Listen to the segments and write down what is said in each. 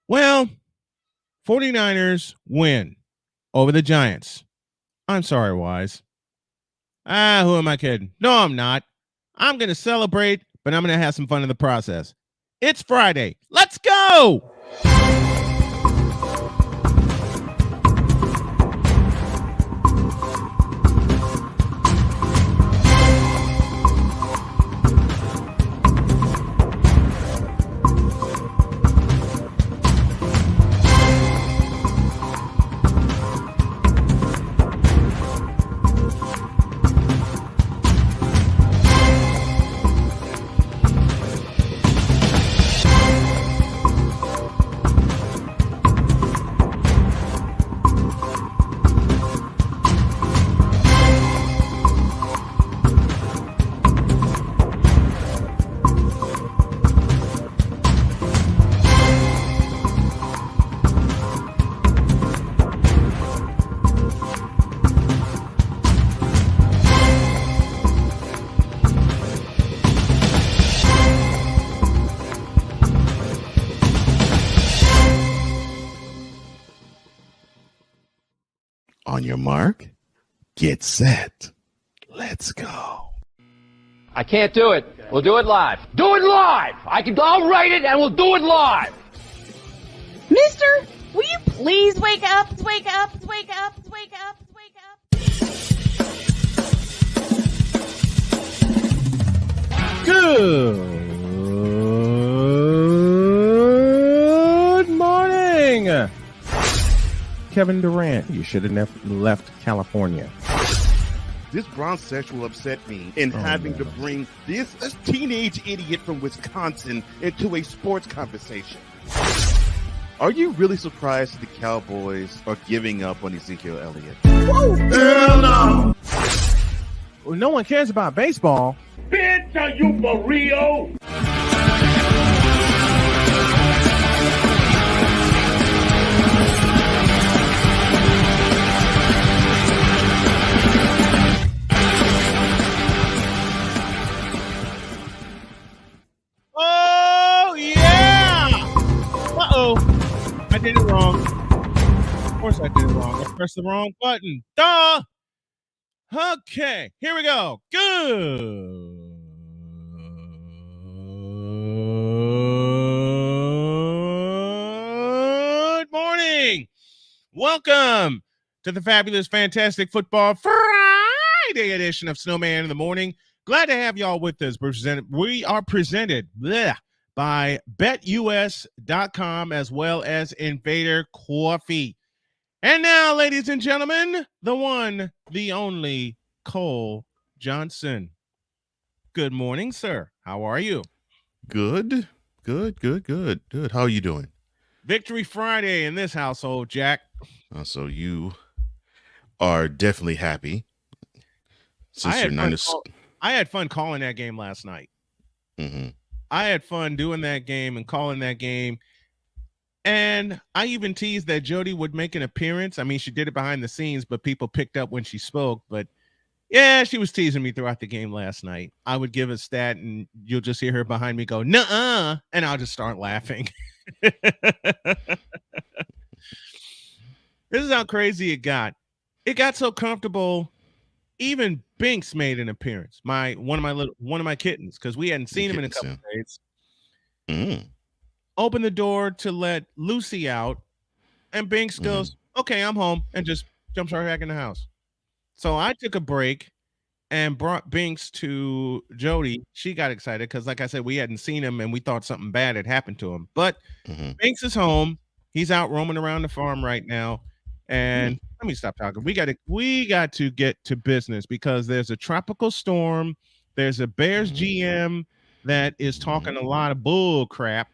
Well, 49ers win over the Giants. I'm sorry, Wize. Who am I kidding? No, I'm not. I'm going to celebrate, but I'm going to have some fun in the process. It's Friday. Let's go! On your mark, get set. Let's go. I can't do it. We'll do it live. Do it live! I'll write it and we'll do it live! Mister, will you please wake up, wake up, wake up, wake up, wake up? Good morning. Kevin Durant, you should have left California. This Brownsexual upset me in having to bring this teenage idiot from Wisconsin into a sports conversation. Are you really surprised that the Cowboys are giving up on Ezekiel Elliott? Whoa. Hell no! Well, no one cares about baseball. Bitch, are you for real? Oh, yeah! Uh-oh. I did it wrong. Of course I did it wrong. I pressed the wrong button. Duh! Okay, here we go. Good morning. Welcome to the fabulous, fantastic football Friday edition of Snowman in the Morning. Glad to have y'all with us. We are presented by BetUS.com as well as Invader Coffee. And now, ladies and gentlemen, the one, the only Cole Johnson. Good morning, sir. How are you? Good. How are you doing? Victory Friday in this household, Jack. So you are definitely happy. I had fun calling that game last night. Mm-hmm. I had fun doing that game and calling that game. And I even teased that Jody would make an appearance. I mean, she did it behind the scenes, but people picked up when she spoke. But yeah, she was teasing me throughout the game last night. I would give a stat and you'll just hear her behind me go, nuh-uh, and I'll just start laughing. This is how crazy it got. It got so comfortable. Even Binks made an appearance. One of my kittens, because we hadn't seen him in a couple of days. Opened the door to let Lucy out, and Binks goes, "Okay, I'm home," and just jumps right back in the house. So I took a break and brought Binks to Jody. She got excited because, like I said, we hadn't seen him and we thought something bad had happened to him. But Binks is home. He's out roaming around the farm right now. And let me stop talking. We got to get to business because there's a tropical storm. There's a Bears GM that is talking a lot of bull crap.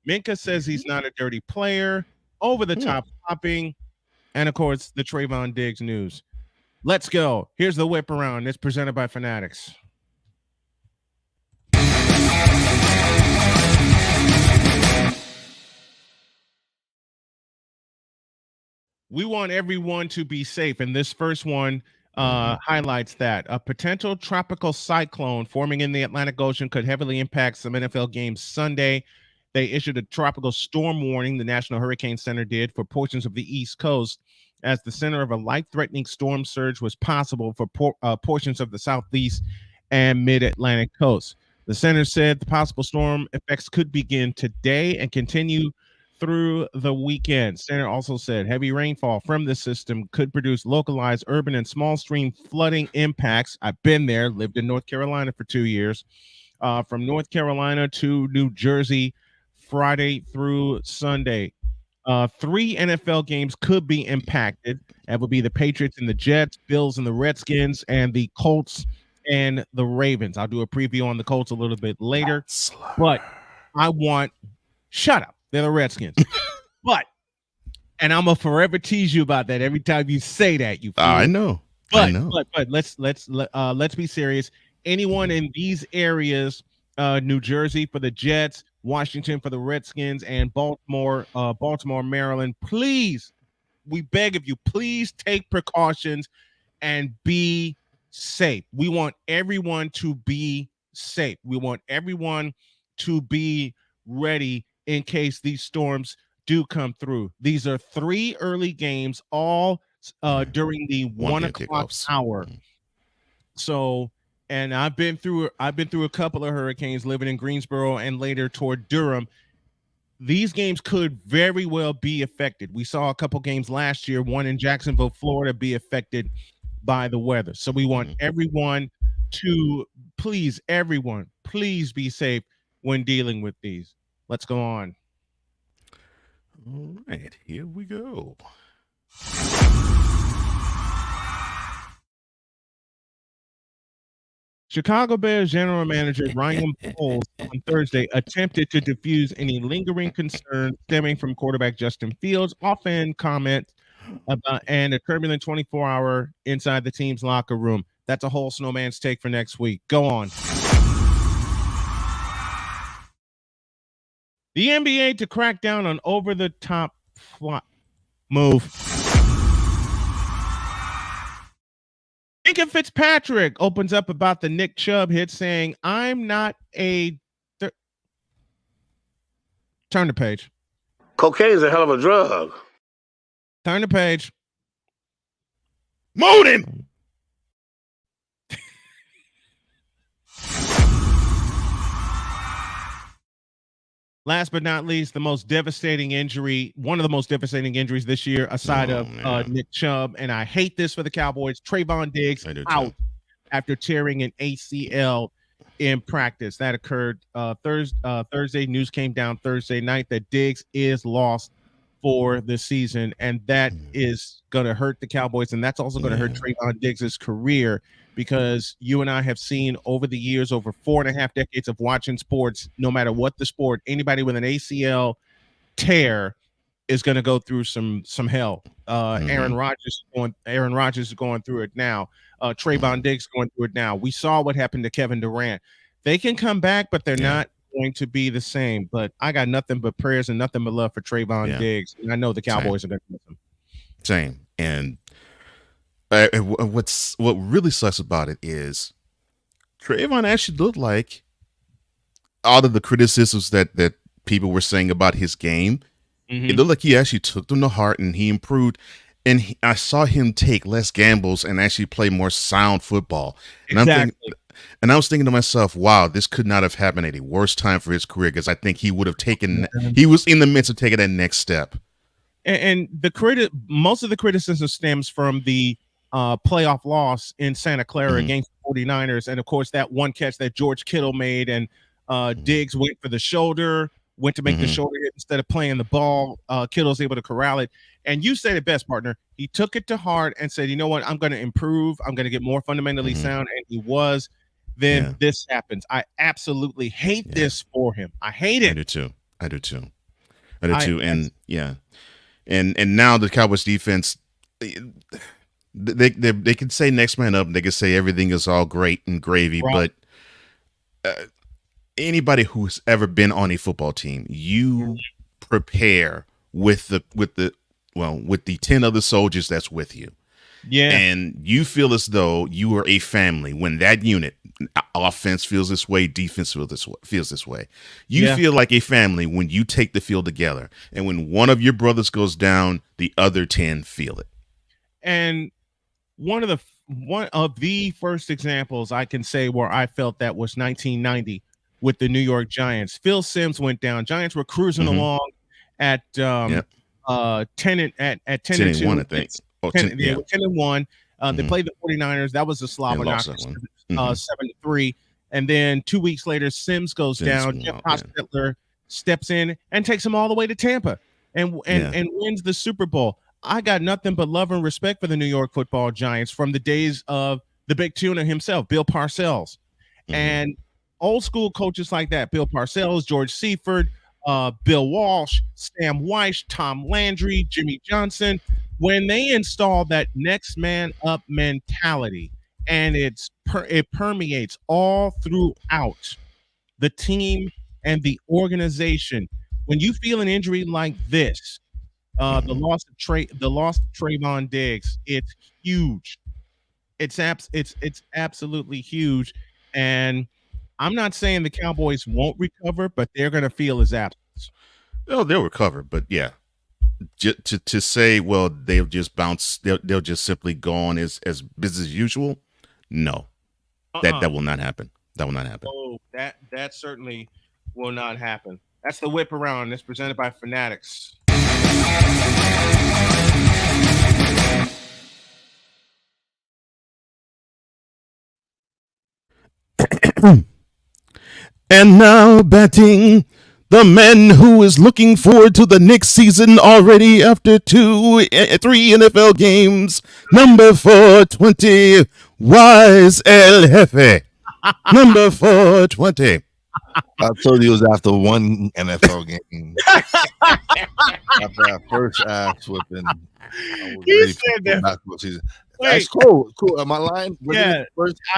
Minka says he's not a dirty player. Over the top flopping. And of course, the Trayvon Diggs news. Let's go. Here's the whip around. It's presented by Fanatics. We want everyone to be safe, and this first one highlights that. A potential tropical cyclone forming in the Atlantic Ocean could heavily impact some NFL games Sunday. They issued a tropical storm warning, the National Hurricane Center did, for portions of the East Coast, as the center of a life-threatening storm surge was possible for portions of the Southeast and Mid-Atlantic coast. The center said the possible storm effects could begin today and continue through the weekend. Center also said heavy rainfall from the system could produce localized urban and small stream flooding impacts. I've been there, lived in North Carolina for 2 years. From North Carolina to New Jersey, Friday through Sunday. 3 NFL games could be impacted. That would be the Patriots and the Jets, Bills and the Redskins, and the Colts and the Ravens. I'll do a preview on the Colts a little bit later. But shut up. They're the Redskins. And I'm gonna forever tease you about that every time you say that. You fool. I know. But let's be serious. Anyone in these areas, New Jersey for the Jets, Washington for the Redskins, and Baltimore, Maryland, please, we beg of you, please take precautions and be safe. We want everyone to be safe. We want everyone to be ready in case these storms do come through. These are 3 early games, all during the 1 o'clock hour. So, and I've been through a couple of hurricanes living in Greensboro and later toward Durham. These games could very well be affected. We saw a couple games last year, one in Jacksonville, Florida, be affected by the weather. So we want everyone to please be safe when dealing with these. Let's go on. All right, here we go. Chicago Bears general manager Ryan Poles on Thursday attempted to diffuse any lingering concerns stemming from quarterback Justin Fields' offhand comments about and a turbulent 24-hour inside the team's locker room. That's a whole Snowman's take for next week. Go on. The NBA to crack down on over-the-top move. Lincoln Fitzpatrick opens up about the Nick Chubb hit, saying, I'm not a... Turn the page. Cocaine's a hell of a drug. Turn the page. Moan him! Last but not least, one of the most devastating injuries this year, aside of Nick Chubb, and I hate this for the Cowboys, Trayvon Diggs out after tearing an ACL in practice. That occurred Thursday. News came down Thursday night that Diggs is lost for the season, and that is going to hurt the Cowboys, and that's also going to hurt Trayvon Diggs' career, because you and I have seen over the years, over 4.5 decades of watching sports, no matter what the sport, anybody with an ACL tear is going to go through some hell. Aaron Rodgers is going through it now. Trayvon Diggs going through it now. We saw what happened to Kevin Durant. They can come back, but they're not going to be the same. But I got nothing but prayers and nothing but love for Trayvon Diggs, and I know the Cowboys are going to miss him. Same. And what really sucks about it is Trayvon actually looked like, out of the criticisms that people were saying about his game, it looked like he actually took them to heart and he improved. And I saw him take less gambles and actually play more sound football. And I was thinking to myself, wow, this could not have happened at a worse time for his career, because I think he would have he was in the midst of taking that next step. And most of the criticism stems from the playoff loss in Santa Clara against the 49ers. And of course, that one catch that George Kittle made, and Diggs went for the shoulder, went to make the shoulder hit instead of playing the ball. Kittle's able to corral it. And you said it best, partner. He took it to heart and said, you know what? I'm going to improve. I'm going to get more fundamentally sound. And he was. Then this happens. I absolutely hate this for him. I hate it. I do too. And and now the Cowboys defense, they can say next man up. They can say everything is all great and gravy, but anybody who's ever been on a football team, you prepare with the 10 other soldiers that's with you. Yeah. And you feel as though you are a family when that unit, offense feels this way, defense feels this way. You feel like a family when you take the field together, and when one of your brothers goes down, the other 10 feel it. And one of the first examples I can say where I felt that was 1990 with the New York Giants. Phil Simms went down. Giants were cruising along at 10 and 2, I think. 10-1. They played the 49ers. That was a slobber knocker, 7-3. And then 2 weeks later, Simms goes down. Jeff Hostetler steps in and takes him all the way to Tampa and wins the Super Bowl. I got nothing but love and respect for the New York Football Giants from the days of the Big Tuna himself, Bill Parcells. And old school coaches like that, Bill Parcells, George Seifert, Bill Walsh, Sam Weiss, Tom Landry, Jimmy Johnson, when they install that next man up mentality, and it permeates all throughout the team and the organization. When you feel an injury like this, the loss of Trayvon Diggs, it's huge. It's absolutely huge. And I'm not saying the Cowboys won't recover, but they're going to feel his absence. Oh, they'll recover, but yeah, to say, well, they'll just bounce, they'll just simply go on as business as usual. No, that will not happen. That will not happen. Oh, that certainly will not happen. That's the whip around. It's presented by Fanatics. And now batting, the man who is looking forward to the next season already after 3 NFL games, number 420, Wize El Jefe. Number 420. I told you it was after one NFL game. After that first ass whipping, He said that. Season. That's cool. Cool. Am I lying? Yeah.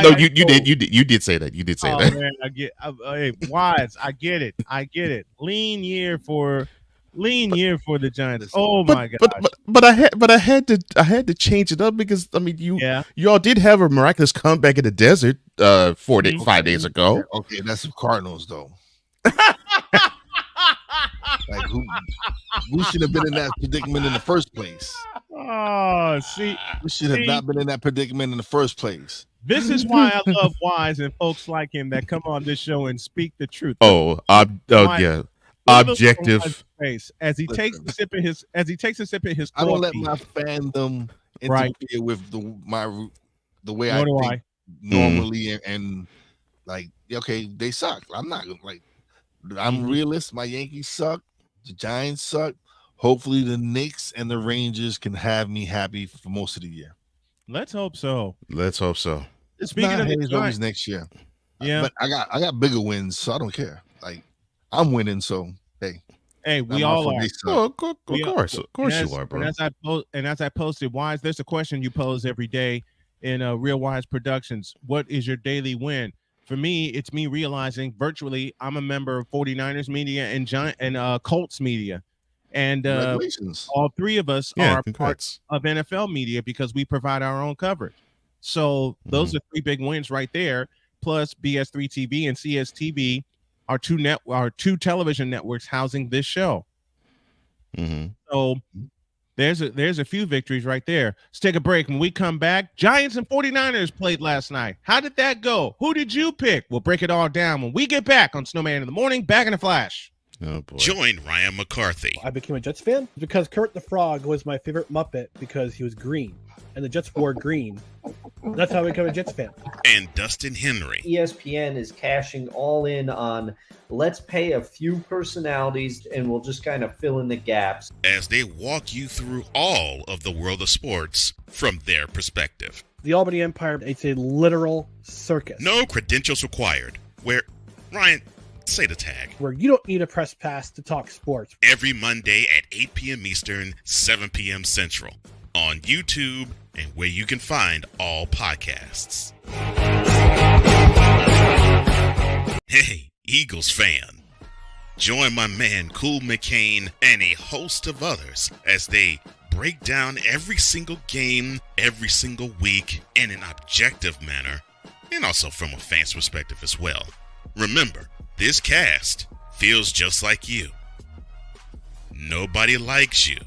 No, you did say that. You did say that. Man, hey, Wize, I get it. Lean year for the Giants. Oh my god. But I had to change it up because I mean you all did have a miraculous comeback in the desert 5 days ago. Okay, that's the Cardinals though. Like we should have been in that predicament in the first place. Oh, see, we should have not been in that predicament in the first place. This is why I love Wize and folks like him that come on this show and speak the truth. Yeah. Objective. As he takes a sip of his coffee. I don't let my fandom interfere with the way I think normally and like okay, they suck. I'm not like I'm realist. My Yankees suck. The Giants suck. Hopefully the Knicks and the Rangers can have me happy for most of the year. Let's hope so. Speaking of the Giants next year. Yeah. But I got bigger wins, so I don't care. Like I'm winning, so hey, we all are. Of course you are, bro. And as I posted, Wize, there's a question you pose every day in Real Wize Productions. What is your daily win? For me, it's me realizing virtually I'm a member of 49ers media and Colts media. And all three of us are parts of NFL media because we provide our own coverage. So those are 3 big wins right there. Plus BS3 TV and CSTV are two television networks housing this show. So there's a few victories right there. Let's take a break. When we come back, Giants and 49ers played last night. How did that go? Who did you pick? We'll break it all down when we get back on Snowman in the Morning. Back in a flash. Oh boy. Join Ryan McCarthy. I became a Jets fan because Kurt the Frog was my favorite Muppet because he was green, and the Jets wore green. That's how I became a Jets fan. And Dustin Henry. ESPN is cashing all in on let's pay a few personalities and we'll just kind of fill in the gaps. As they walk you through all of the world of sports from their perspective. The Albany Empire, it's a literal circus. No credentials required. Where, Ryan, say the tag. Where you don't need a press pass to talk sports. Every Monday at 8 p.m. Eastern, 7 p.m. Central. On YouTube and where you can find all podcasts. Hey, Eagles fan. Join my man Cool McCain and a host of others as they break down every single game, every single week in an objective manner and also from a fan's perspective as well. Remember, this cast feels just like you. Nobody likes you.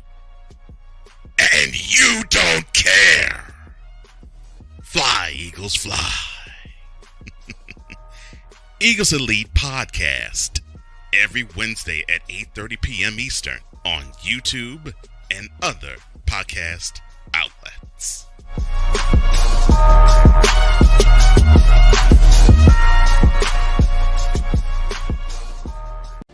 And you don't care. Fly, Eagles, fly. Eagles Elite Podcast. Every Wednesday at 8:30 p.m. Eastern on YouTube and other podcast outlets.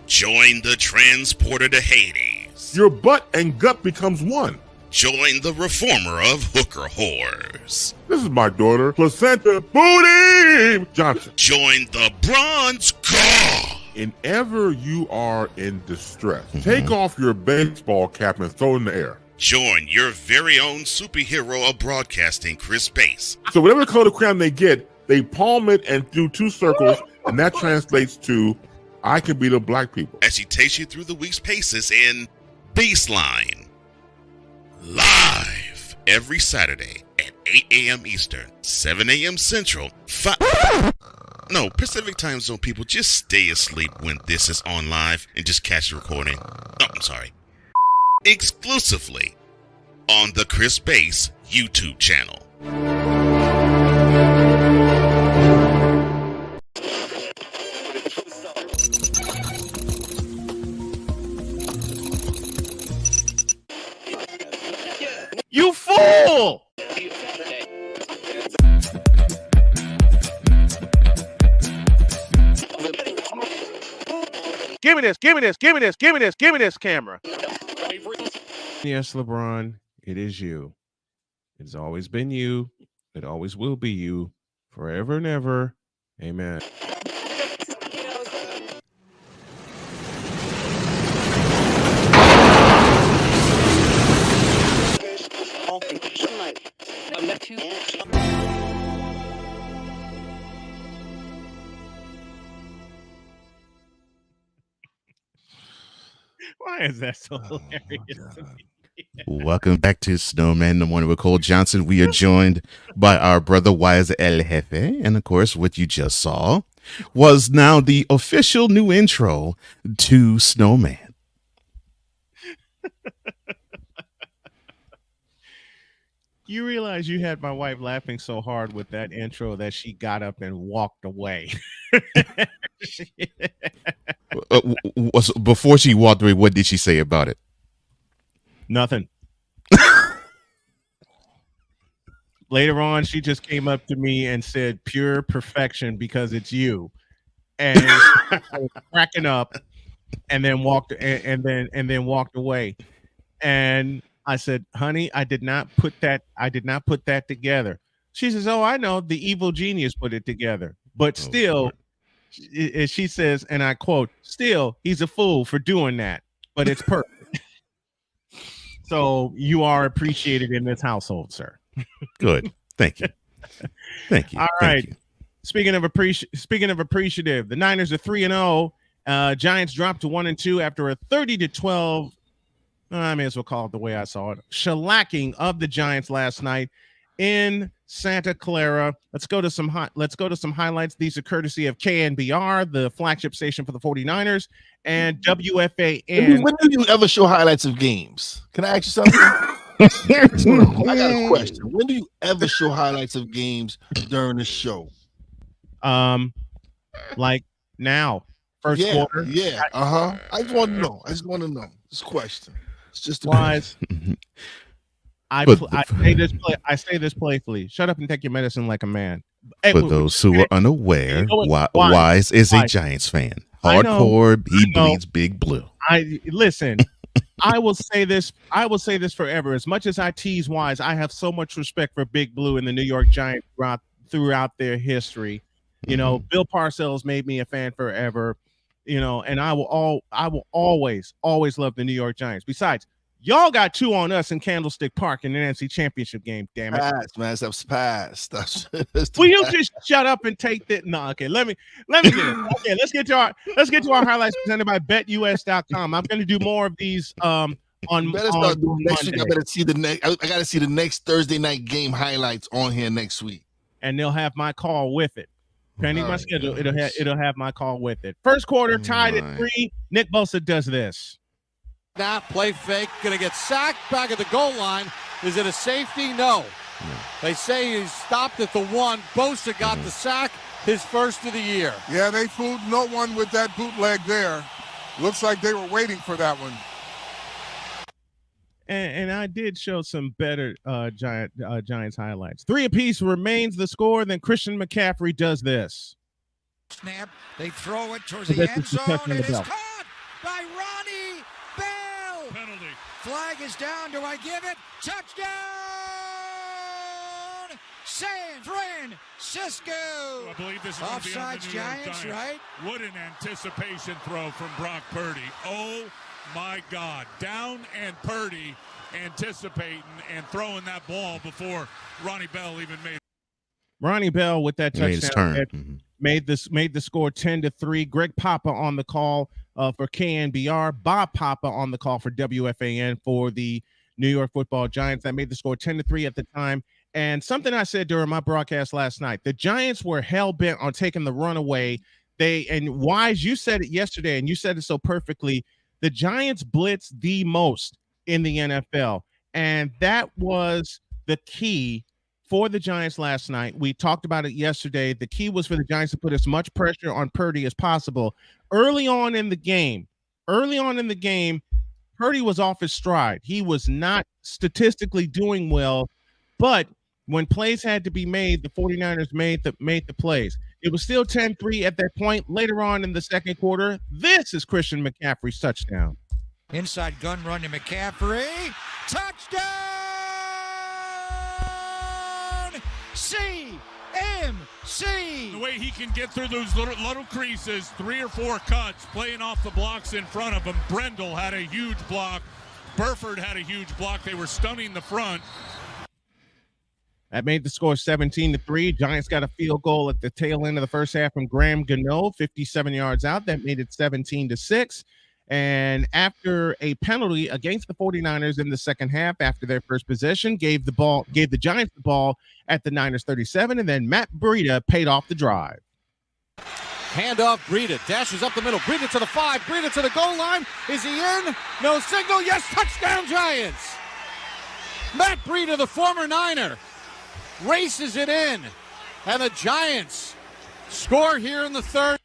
Join the transporter to Hades. Your butt and gut becomes one. Join the reformer of hooker whores. This is my daughter, Placenta Booty Johnson. Join the bronze god. Whenever you are in distress, take off your baseball cap and throw it in the air. Join your very own superhero of broadcasting, Chris Bass. So whatever color crayon they get, they palm it and do 2 circles, and that translates to, I can beat up black people. As he takes you through the week's paces in Baseline. Live every Saturday at 8 a.m. Eastern, 7 a.m. Central, Pacific Time Zone people, just stay asleep when this is on live and just catch the recording. Oh, I'm sorry. Exclusively on the Chris Bass YouTube channel. You fool! Give me this, give me this, give me this, give me this, give me this camera. Yes, LeBron, it is you. It's always been you. It always will be you. Forever and ever. Amen. Why is that so hilarious to me? Welcome back to Snowman in the Morning with Cole Johnson. We are joined by our brother Wize El Jefe, and of course, what you just saw was now the official new intro to Snowman. You realize you had my wife laughing so hard with that intro that she got up and walked away. Before she walked away, what did she say about it? Nothing. Later on, she just came up to me and said, "Pure perfection because it's you," and I was cracking up, and then walked away. And I said, "Honey, I did not put that together." She says, "Oh, I know. The evil genius put it together." But still, she says, and I quote, "Still, he's a fool for doing that, but it's perfect." So you are appreciated in this household, sir. Good. Thank you. Thank you. All right. Speaking of appreciative, the Niners are 3-0. Giants dropped to 1-2 after a 30-12. I may as well call it the way I saw it. Shellacking of the Giants last night in Santa Clara. Let's go to some highlights. These are courtesy of KNBR, the flagship station for the 49ers, and WFAN. When do you ever show highlights of games? Can I ask you something? I got a question. When do you ever show highlights of games during the show? Like now, first quarter. Yeah. I just want to know. This question. It's just Wise. I say this playfully. Shut up and take your medicine like a man. For those who are unaware, Wize is a Giants fan. Hardcore. He bleeds big blue. Listen. I will say this forever. As much as I tease Wize, I have so much respect for Big Blue and the New York Giants throughout their history. You know, Bill Parcells made me a fan forever. You know, and I will always love the New York Giants. Besides, y'all got 2 on us in Candlestick Park in the NFC Championship game. Damn it, That's past. Will you just shut up and take that? No, okay. Let me get it. Okay, let's get to our highlights presented by BetUS.com. I'm going to do more of these on. Start doing next week. I better see the next. I got to see the next Thursday night game highlights on here next week. and they'll have my call with it. Depending on my schedule, goodness. it'll have my call with it. First quarter tied at 3. Nick Bosa does this. Snap, play fake, gonna get sacked back at the goal line. Is it a safety? No. They say he's stopped at the 1. Bosa got the sack, his first of the year. Yeah, they fooled no one with that bootleg there. Looks like they were waiting for that one. And I did show some better Giants highlights. 3 apiece remains the score. Then Christian McCaffrey does this. Snap. They throw it towards So the this end is the zone. touchdown It of the is bell. caught by Ronnie Bell. Penalty. Flag is down. Do I give it? Touchdown! San Francisco. I believe this is going to be on the Offsides New York Giants, Giants. right? What an anticipation throw from Brock Purdy. Oh, my God. Down and Purdy anticipating and throwing that ball before Ronnie Bell even made it. Ronnie Bell with that Made his touchdown turn. made the score 10-3. Greg Papa on the call for KNBR. Bob Papa on the call for WFAN for the New York Football Giants. That made the score 10-3 at the time. And something I said during my broadcast last night, the Giants were hell-bent on taking the run away. And Wize, you said it yesterday, and you said it so perfectly. The Giants blitz the most in the NFL. And that was the key for the Giants last night. We talked about it yesterday. The key was for the Giants to put as much pressure on Purdy as possible. Early on in the game, Purdy was off his stride. He was not statistically doing well, but when plays had to be made, the 49ers made the plays. It was still 10-3 at that point. Later on in the second quarter, this is Christian McCaffrey's touchdown. Inside gun run to McCaffrey. Touchdown! CMC! The way he can get through those little creases, 3 or 4 cuts, playing off the blocks in front of him. Brendel had a huge block. Burford had a huge block. They were stunning the front. That made the score 17-3. Giants got a field goal at the tail end of the first half from Graham Gano, 57 yards out. That made it 17-6. And after a penalty against the 49ers in the second half, after their first possession, gave the Giants the ball at the Niners 37, and then Matt Breida paid off the drive. Handoff, Breida dashes up the middle. Breida to the 5. Breida to the goal line. Is he in? No signal. Yes, touchdown Giants. Matt Breida, the former Niner, races it in, and the Giants score here in the third.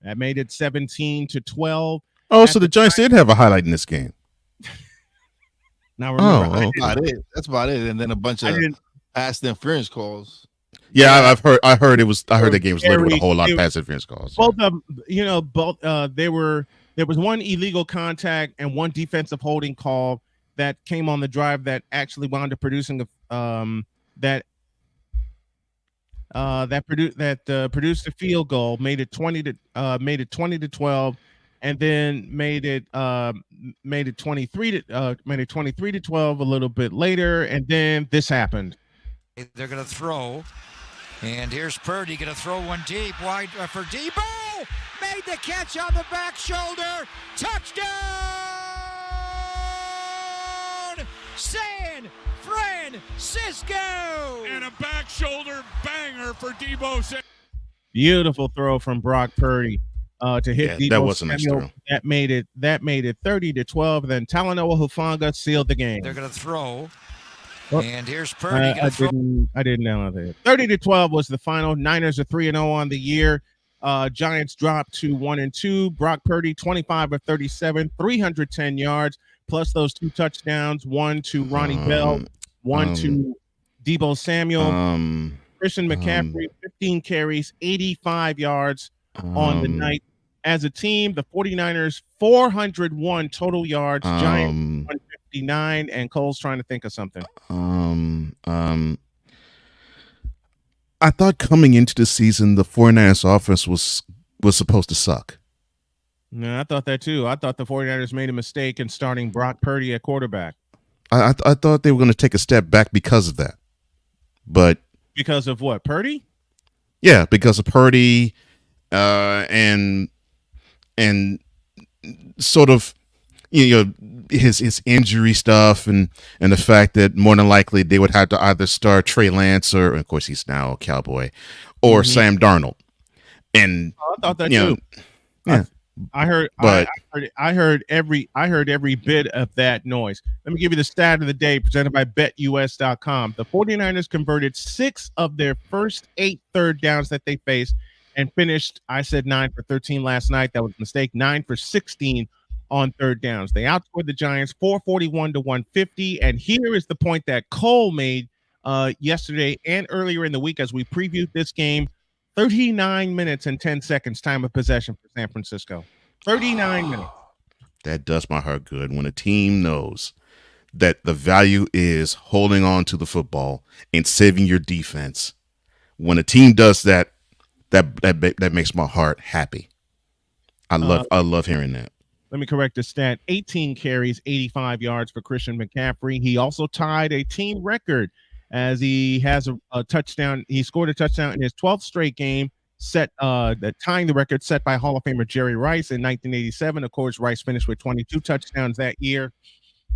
That made it 17-12. Oh, so the Giants did have a highlight in this game. Now remember, That's about it. And then a bunch of pass interference calls. Yeah, I heard the game was littered with a whole lot of pass interference calls. Both of them, there was one illegal contact and one defensive holding call that came on the drive that actually wound up producing produced a field goal, made it 20-12, and then made it 23-12 a little bit later, and then this happened. They're going to throw, and here's Purdy going to throw one deep, wide for Deebo. Made the catch on the back shoulder. Touchdown! San Francisco! And a back shoulder banger for Deebo Samuel. Beautiful throw from Brock Purdy to hit Deebo that was a nice Samuel. throw. That made it 30-12. Then Talanoa Hufanga sealed the game. They're going to throw. And here's Purdy. I didn't know that. 30-12 was the final. Niners are 3-0 on the year. Giants dropped to 1-2. Brock Purdy, 25 of 37, 310 yards, plus those 2 touchdowns. One to Ronnie Bell, one to Deebo Samuel. Christian McCaffrey, 15 carries, 85 yards on the night. As a team, the 49ers, 401 total yards. Giants, 159. And Cole's trying to think of something. I thought coming into the season, the 49ers offense was supposed to suck. No, I thought that too. I thought the 49ers made a mistake in starting Brock Purdy at quarterback. I thought they were going to take a step back because of that. But because of what? Purdy? Yeah, because of Purdy and sort of, his injury stuff and the fact that more than likely they would have to either start Trey Lance or, of course, he's now a Cowboy, or Sam Darnold. And I thought that you know, too. yeah. I heard, But I heard every bit of that noise. Let me give you the stat of the day presented by BetUS.com. The 49ers converted 6 of their first 8 third downs that they faced and finished, I said 9 for 13 last night. That was a mistake. 9 for 16 on third downs. They outscored the Giants 441 to 150. And here is the point that Cole made yesterday and earlier in the week as we previewed this game. 39 minutes and 10 seconds time of possession for San Francisco. 39 minutes. That does my heart good when a team knows that the value is holding on to the football and saving your defense. When a team does that, that makes my heart happy. I love hearing that. Let me correct the stat. 18 carries, 85 yards for Christian McCaffrey. He also tied a team record as he has a touchdown. He scored a touchdown in his 12th straight game, tying the record set by Hall of Famer Jerry Rice in 1987. Of course, Rice finished with 22 touchdowns that year.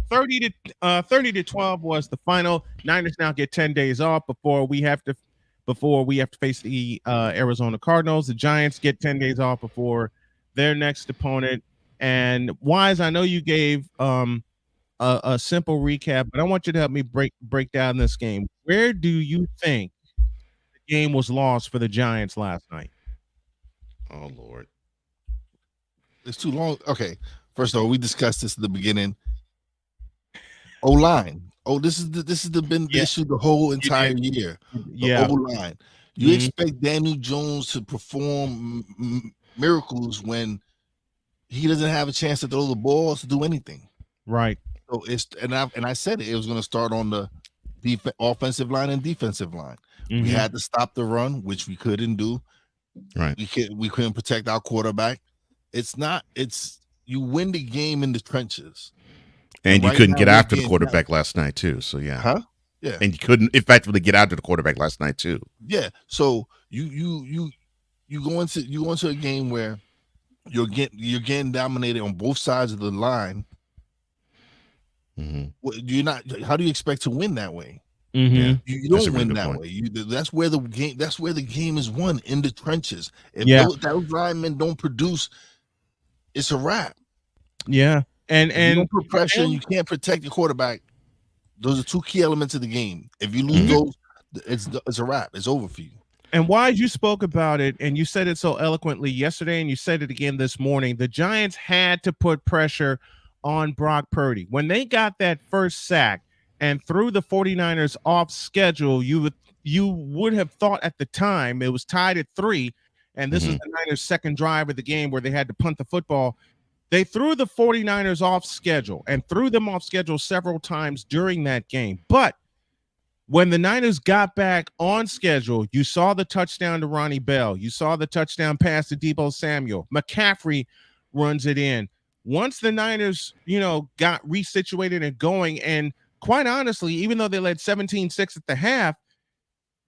30 to 12 was the final. Niners now get 10 days off before we have to face the Arizona Cardinals. The Giants get 10 days off before their next opponent. And Wize, I know you gave a simple recap, but I want you to help me break down this game. Where do you think the game was lost for the Giants last night? Oh Lord, it's too long. Okay, first of all, we discussed this at the beginning. O-line. Oh, this is the issue the whole entire year. The O-line. You expect Daniel Jones to perform miracles when he doesn't have a chance to throw the ball to do anything. Right. So I said it was going to start on the offensive line and defensive line. We had to stop the run, which we couldn't do. Right. We couldn't protect our quarterback. It's you win the game in the trenches. And you couldn't get after the quarterback last night too. So yeah. Huh? Yeah. And you couldn't effectively get after the quarterback last night too. Yeah. So you go into a game where you're getting dominated on both sides of the line. How do you expect to win that way? You don't win that way. That's where the game is won, in the trenches. If those linemen don't produce, it's a wrap. Yeah. And if you don't put pressure and you can't protect your quarterback, those are two key elements of the game. If you lose those, it's a wrap. It's over for you. And Wize, you spoke about it, and you said it so eloquently yesterday, and you said it again this morning. The Giants had to put pressure on Brock Purdy. When they got that first sack and threw the 49ers off schedule, you would have thought at the time it was tied at 3, and this is the Niners' second drive of the game where they had to punt the football. They threw the 49ers off schedule and threw them off schedule several times during that game. But when the Niners got back on schedule, you saw the touchdown to Ronnie Bell. You saw the touchdown pass to Deebo Samuel. McCaffrey runs it in. Once the Niners, got resituated and going, and quite honestly, even though they led 17-6 at the half,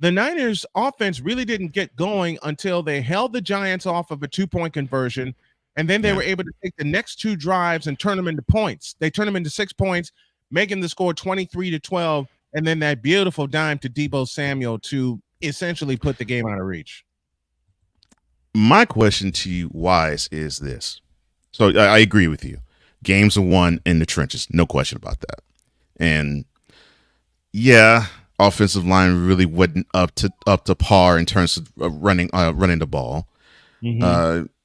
the Niners offense really didn't get going until they held the Giants off of a 2-point conversion. And then they were able to take the next 2 drives and turn them into points. They turned them into 6 points, making the score 23-12. And then that beautiful dime to Deebo Samuel to essentially put the game out of reach. My question to you, Wize, is this. So I agree with you. Games are won in the trenches. No question about that. And yeah, offensive line really wasn't up to par in terms of running the ball.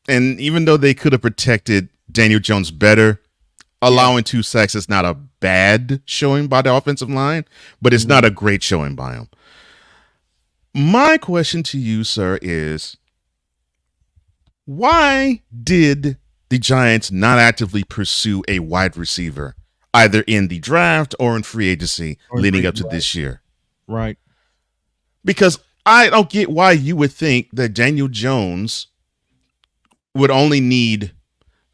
And even though they could have protected Daniel Jones better, allowing 2 sacks is not a bad showing by the offensive line, but it's not a great showing by him. My question to you, sir, is why did the Giants not actively pursue a wide receiver, either in the draft or in free agency leading up to this year? Right. Because I don't get why you would think that Daniel Jones would only need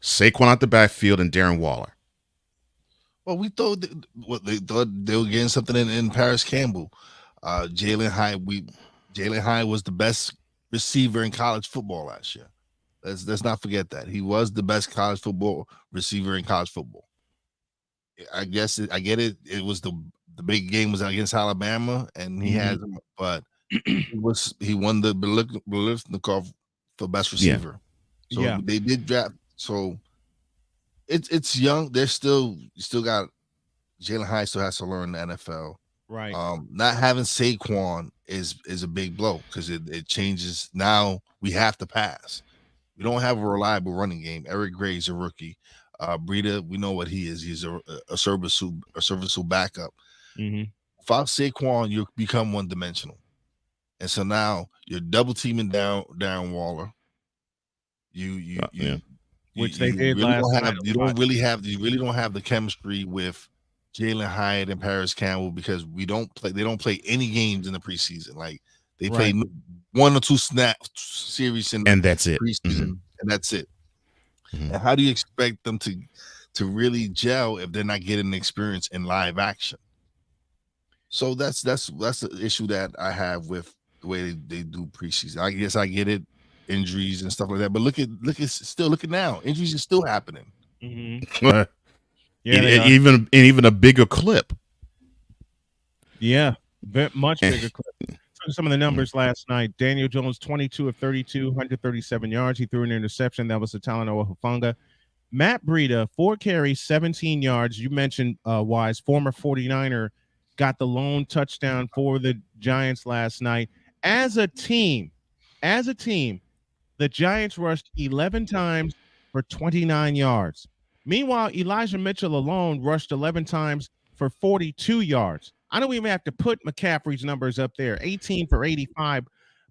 Saquon out the backfield and Darren Waller. Well, we thought they thought they were getting something in Paris Campbell. Jalen Hyatt was the best receiver in college football last year. Let's not forget that. He was the best college football receiver in college football. I guess I get it. It was the big game was against Alabama, and he had, but he won the Biletnikoff for best receiver. So they did draft. So it's young. They're still got Jalen Hyatt still has to learn the NFL. Right. Not having Saquon is a big blow because it changes. Now we have to pass. We don't have a reliable running game. Eric Gray's a rookie. Breida, we know what he is. He's a serviceable backup. Without Saquon, you become one dimensional, and so now you're double teaming down Waller. Which they did last night. You really don't have the chemistry with Jalen Hyatt and Paris Campbell because they don't play any games in the preseason. Like they play 1 or 2 series and that's it. Preseason, and that's it. And how do you expect them to really gel if they're not getting the experience in live action? So that's the issue that I have with the way they do preseason. I guess I get it, injuries and stuff like that. But look at now, injuries are still happening. Even a bigger clip. Yeah, much bigger clip. Some of the numbers last night. Daniel Jones, 22 of 32, 137 yards. He threw an interception. That was the Talanoa Hufanga. Matt Breida, 4 carries, 17 yards. You mentioned Wize, former 49er, got the lone touchdown for the Giants last night. As a team, the Giants rushed 11 times for 29 yards. Meanwhile, Elijah Mitchell alone rushed 11 times for 42 yards. I don't even have to put McCaffrey's numbers up there, 18 for 85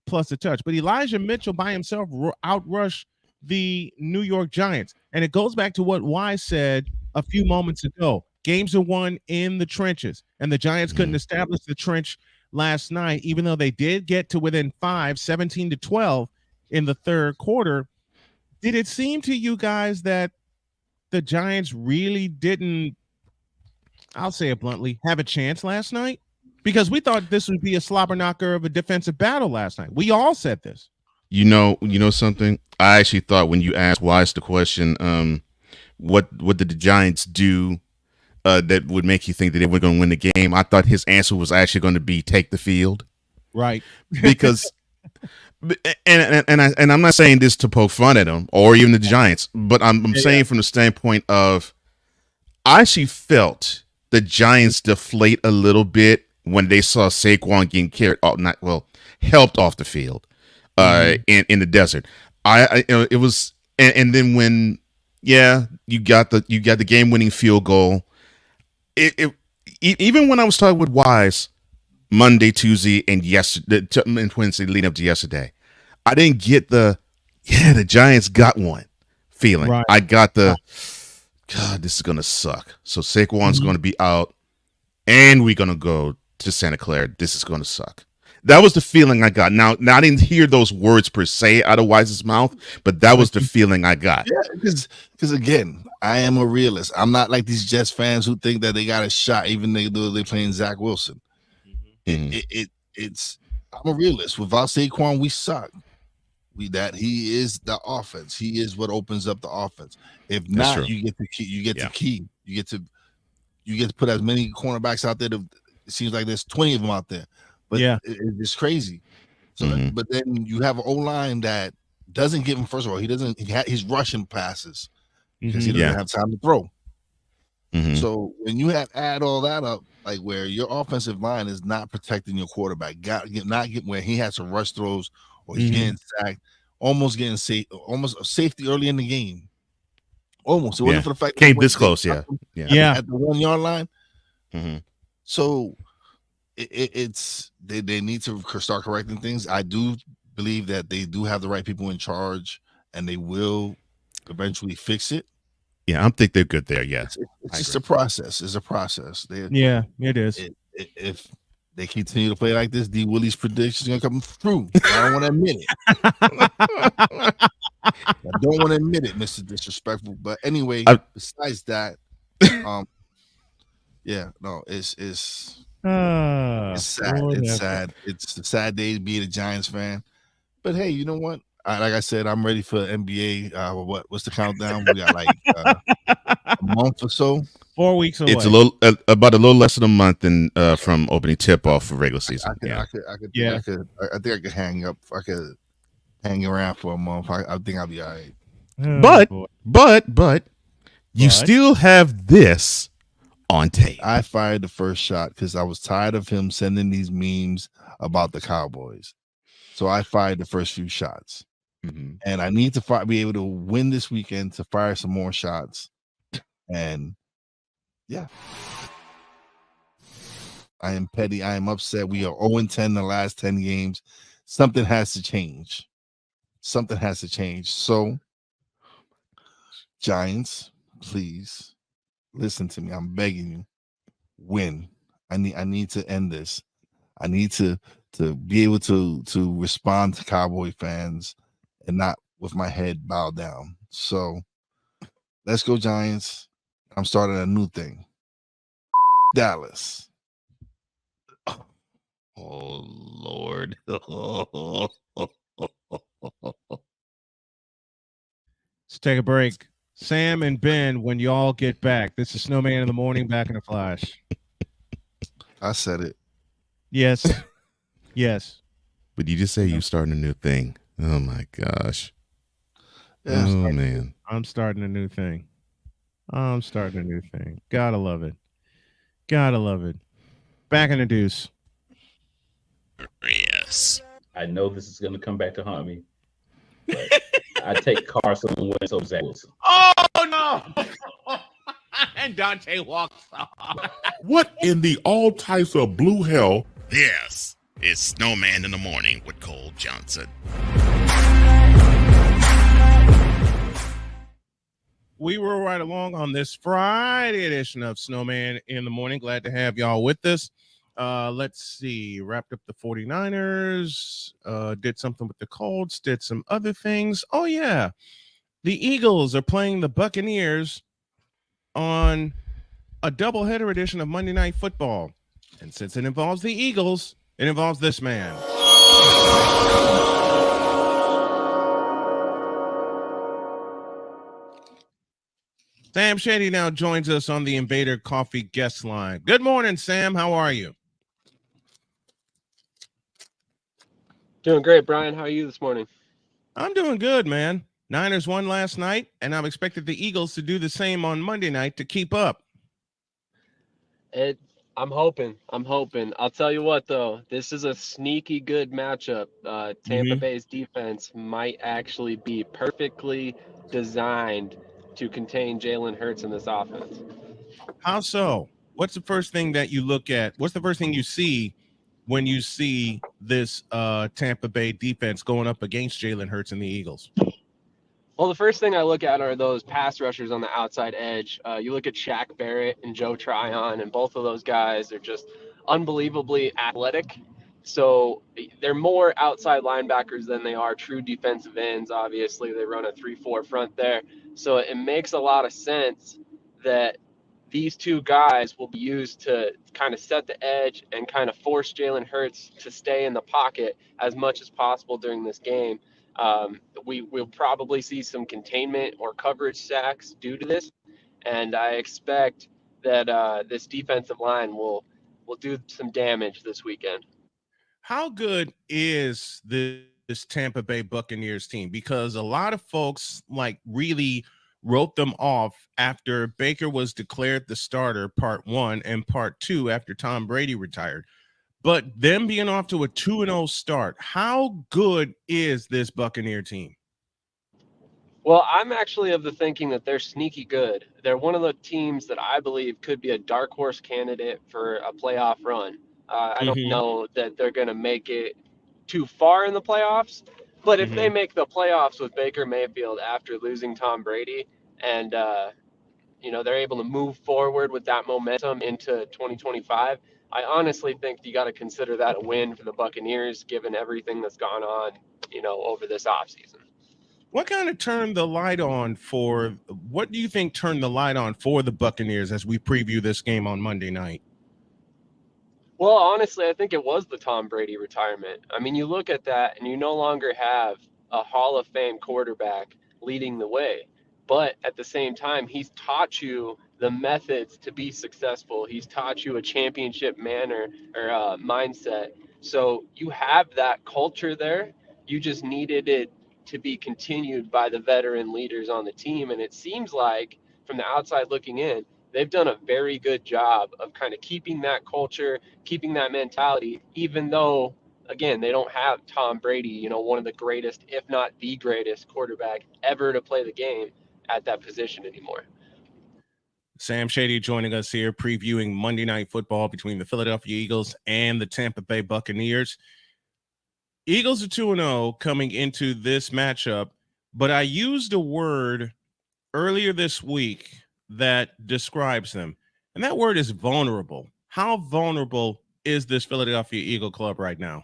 plus a touch. But Elijah Mitchell by himself outrushed the New York Giants. And it goes back to what Wize said a few moments ago. Games are won in the trenches. And the Giants couldn't establish the trench last night, even though they did get to within 5, 17-12 in the third quarter. Did it seem to you guys that the Giants really didn't, I'll say it bluntly, have a chance last night? Because we thought this would be a slobber knocker of a defensive battle last night. We all said this. You know something? I actually thought when you asked Wize the question, what did the Giants do that would make you think that they were going to win the game? I thought his answer was actually going to be take the field. Right. Because and I'm not saying this to poke fun at him or even the Giants, but I'm saying from the standpoint of I actually felt the Giants deflate a little bit when they saw Saquon getting helped off the field in the desert. It was and then when you got the game-winning field goal. It even when I was talking with Wize Monday, Tuesday, and Wednesday leading up to yesterday, I didn't get the Giants got one feeling. Right. I got the God, this is gonna suck. So Saquon's gonna be out, and we're gonna go to Santa Clara. This is gonna suck. That was the feeling I got. Now I didn't hear those words per se out of Wise's mouth, but that was the feeling I got. Yeah, because again, I am a realist. I'm not like these Jets fans who think that they got a shot, even though they're playing Zach Wilson. It's I'm a realist. Without Saquon, we suck. He is the offense. He is what opens up the offense. If not, you get the key. You get the key. You get to put as many cornerbacks out there. It seems like there's 20 of them out there. But it's crazy. So, but then you have an O-line that doesn't give him. First of all, he's rushing passes because he doesn't have time to throw. So when you add all that up, like where your offensive line is not protecting your quarterback, where he has to rush throws or he's getting sacked, almost a safety early in the game. Almost. It wasn't for the fact came this close. At the 1 yard line. So they need to start correcting things. I do believe that they do have the right people in charge, and they will eventually fix it. Yeah, I think they're good there. Yeah, it's just a process. It's a process. It is. If they continue to play like this, D. Willie's prediction is going to come through. I don't want to admit it. I don't want to admit it, Mr. Disrespectful. But anyway, besides that, it's sad. It's sad. It's a sad day to be a Giants fan. But hey, you know what? Like I said, I'm ready for NBA. What's the countdown? We got like a month or so. 4 weeks away. It's about a little less than a month from opening tip off for regular season. I think I could hang up. I could hang around for a month. I think I'll be all right. But you still have this on tape. I fired the first shot because I was tired of him sending these memes about the Cowboys. So I fired the first few shots. Mm-hmm. And I need to be able to win this weekend to fire some more shots. And yeah. I am petty. I am upset. We are 0-10 the last 10 games. Something has to change. Something has to change. So, Giants, please listen to me. I'm begging you. Win. I need to end this. I need to be able to respond to Cowboy fans and not with my head bowed down. So, let's go, Giants. I'm starting a new thing. Dallas. Oh, Lord. Let's take a break. Sam and Ben, when you all get back. This is Snowman in the morning, back in a flash. I said it. Yes. Yes. But you just say you're starting a new thing. Oh, my gosh. Yeah, man. I'm starting a new thing. Gotta love it. Gotta love it. Back in the deuce. Yes. I know this is going to come back to haunt me. But I take Carson Wentz over Zach Wilson. Oh, no. And Dante walks off. What in the all types of blue hell? Yes. It's Snowman in the morning with Cole Johnson. We were right along on this Friday edition of Snowman in the morning. Glad to have y'all with us. Let's see. Wrapped up the 49ers. Did something with the Colts. Did some other things. Oh, yeah. The Eagles are playing the Buccaneers on a doubleheader edition of Monday Night Football. And since it involves the Eagles, it involves this man. Sam Shady now joins us on the Invader Coffee guest line. Good morning, Sam. How are you? Doing great, Brian. How are you this morning? I'm doing good, man. Niners won last night, and I've expected the Eagles to do the same on Monday night to keep up. I'm hoping. I'll tell you what, though. This is a sneaky good matchup. Tampa Bay's defense might actually be perfectly designed to contain Jalen Hurts in this offense. How so? What's the first thing that you look at? What's the first thing you see when you see this Tampa Bay defense going up against Jalen Hurts and the Eagles? Well, the first thing I look at are those pass rushers on the outside edge. You look at Shaq Barrett and Joe Tryon, and both of those guys are just unbelievably athletic. So they're more outside linebackers than they are true defensive ends. Obviously, they run a 3-4 front there. So it makes a lot of sense that these two guys will be used to kind of set the edge and kind of force Jalen Hurts to stay in the pocket as much as possible during this game. We'll probably see some containment or coverage sacks due to this, and I expect that this defensive line will do some damage this weekend. How good is this Tampa Bay Buccaneers team? Because a lot of folks really wrote them off after Baker was declared the starter, part one, and part two after Tom Brady retired. But them being off to a 2-0 start, how good is this Buccaneer team? Well, I'm actually of the thinking that they're sneaky good. They're one of the teams that I believe could be a dark horse candidate for a playoff run. I don't know that they're going to make it too far in the playoffs, but if they make the playoffs with Baker Mayfield after losing Tom Brady and they're able to move forward with that momentum into 2025, I honestly think you got to consider that a win for the Buccaneers, given everything that's gone on, over this offseason. What kind of turned the light on for what do you think turned the light on for the Buccaneers as we preview this game on Monday night? Well, honestly, I think it was the Tom Brady retirement. I mean, you look at that and you no longer have a Hall of Fame quarterback leading the way. But at the same time, he's taught you the methods to be successful. He's taught you a championship manner or mindset. So you have that culture there. You just needed it to be continued by the veteran leaders on the team. And it seems like, from the outside looking in, they've done a very good job of kind of keeping that culture, keeping that mentality, even though, again, they don't have Tom Brady, one of the greatest, if not the greatest quarterback ever to play the game at that position anymore. Sam Shady joining us here, previewing Monday Night Football between the Philadelphia Eagles and the Tampa Bay Buccaneers. Eagles are 2-0 coming into this matchup, but I used a word earlier this week that describes them, and that word is vulnerable. How vulnerable is this Philadelphia Eagle club right now?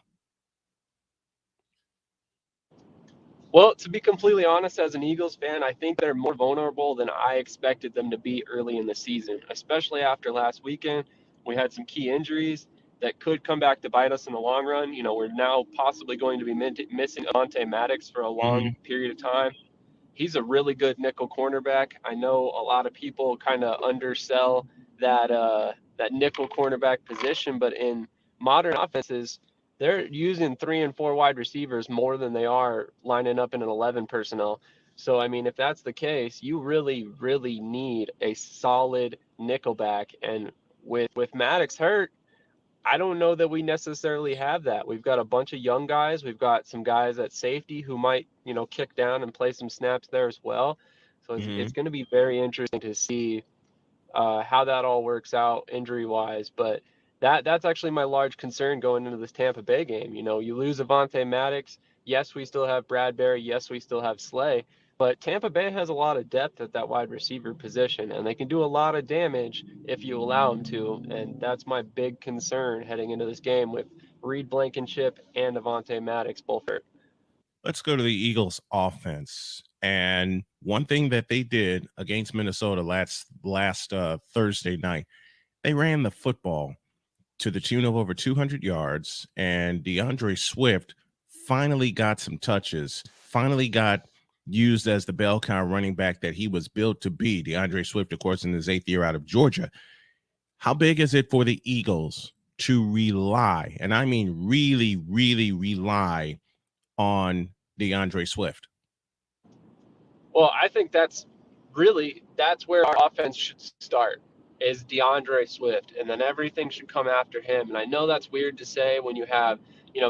Well, to be completely honest, as an Eagles fan, I think they're more vulnerable than I expected them to be early in the season, especially after last weekend. We had some key injuries that could come back to bite us in the long run. We're now possibly going to be missing Avonte Maddox for a long period of time. He's a really good nickel cornerback. I know a lot of people kind of undersell that nickel cornerback position, but in modern offenses, they're using 3 and 4 wide receivers more than they are lining up in an 11 personnel. So, I mean, if that's the case, you really, really need a solid nickelback. And with Maddox hurt, I don't know that we necessarily have that. We've got a bunch of young guys. We've got some guys at safety who might, kick down and play some snaps there as well. So it's going to be very interesting to see how that all works out injury-wise. But that's actually my large concern going into this Tampa Bay game. You lose Avonte Maddox. Yes, we still have Bradbury. Yes, we still have Slay. But Tampa Bay has a lot of depth at that wide receiver position, and they can do a lot of damage if you allow them to. And that's my big concern heading into this game with Reed Blankenship and Avonte Maddox both hurt. Let's go to the Eagles offense. And one thing that they did against Minnesota last Thursday night, they ran the football to the tune of over 200 yards, and DeAndre Swift finally got some touches, finally got used as the bell cow running back that he was built to be. DeAndre Swift, of course, in his 8th year out of Georgia. How big is it for the Eagles to rely, and I mean really, really rely on DeAndre Swift? Well, I think that's where our offense should start, is DeAndre Swift, and then everything should come after him. And I know that's weird to say when you have,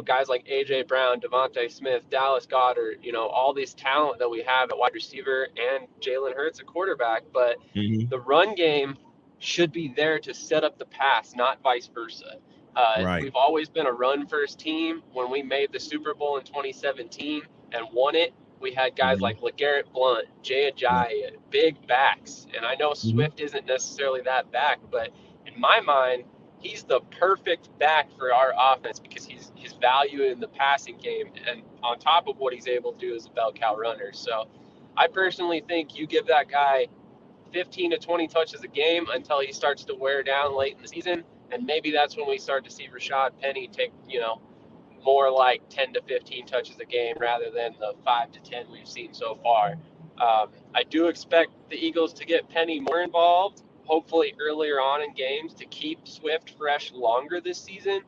guys like A.J. Brown, Devontae Smith, Dallas Goedert, all this talent that we have at wide receiver and Jalen Hurts at quarterback. But the run game should be there to set up the pass, not vice versa. Right. We've always been a run-first team. When we made the Super Bowl in 2017 and won it, we had guys like LeGarrette Blount, Jay Ajayi, big backs. And I know Swift isn't necessarily that back, but in my mind, he's the perfect back for our offense because his value in the passing game, and on top of what he's able to do as a bell cow runner. So I personally think you give that guy 15 to 20 touches a game until he starts to wear down late in the season. And maybe that's when we start to see Rashad Penny take, more like 10 to 15 touches a game rather than the 5 to 10 we've seen so far. I do expect the Eagles to get Penny more involved, hopefully earlier on in games, to keep Swift fresh longer this season.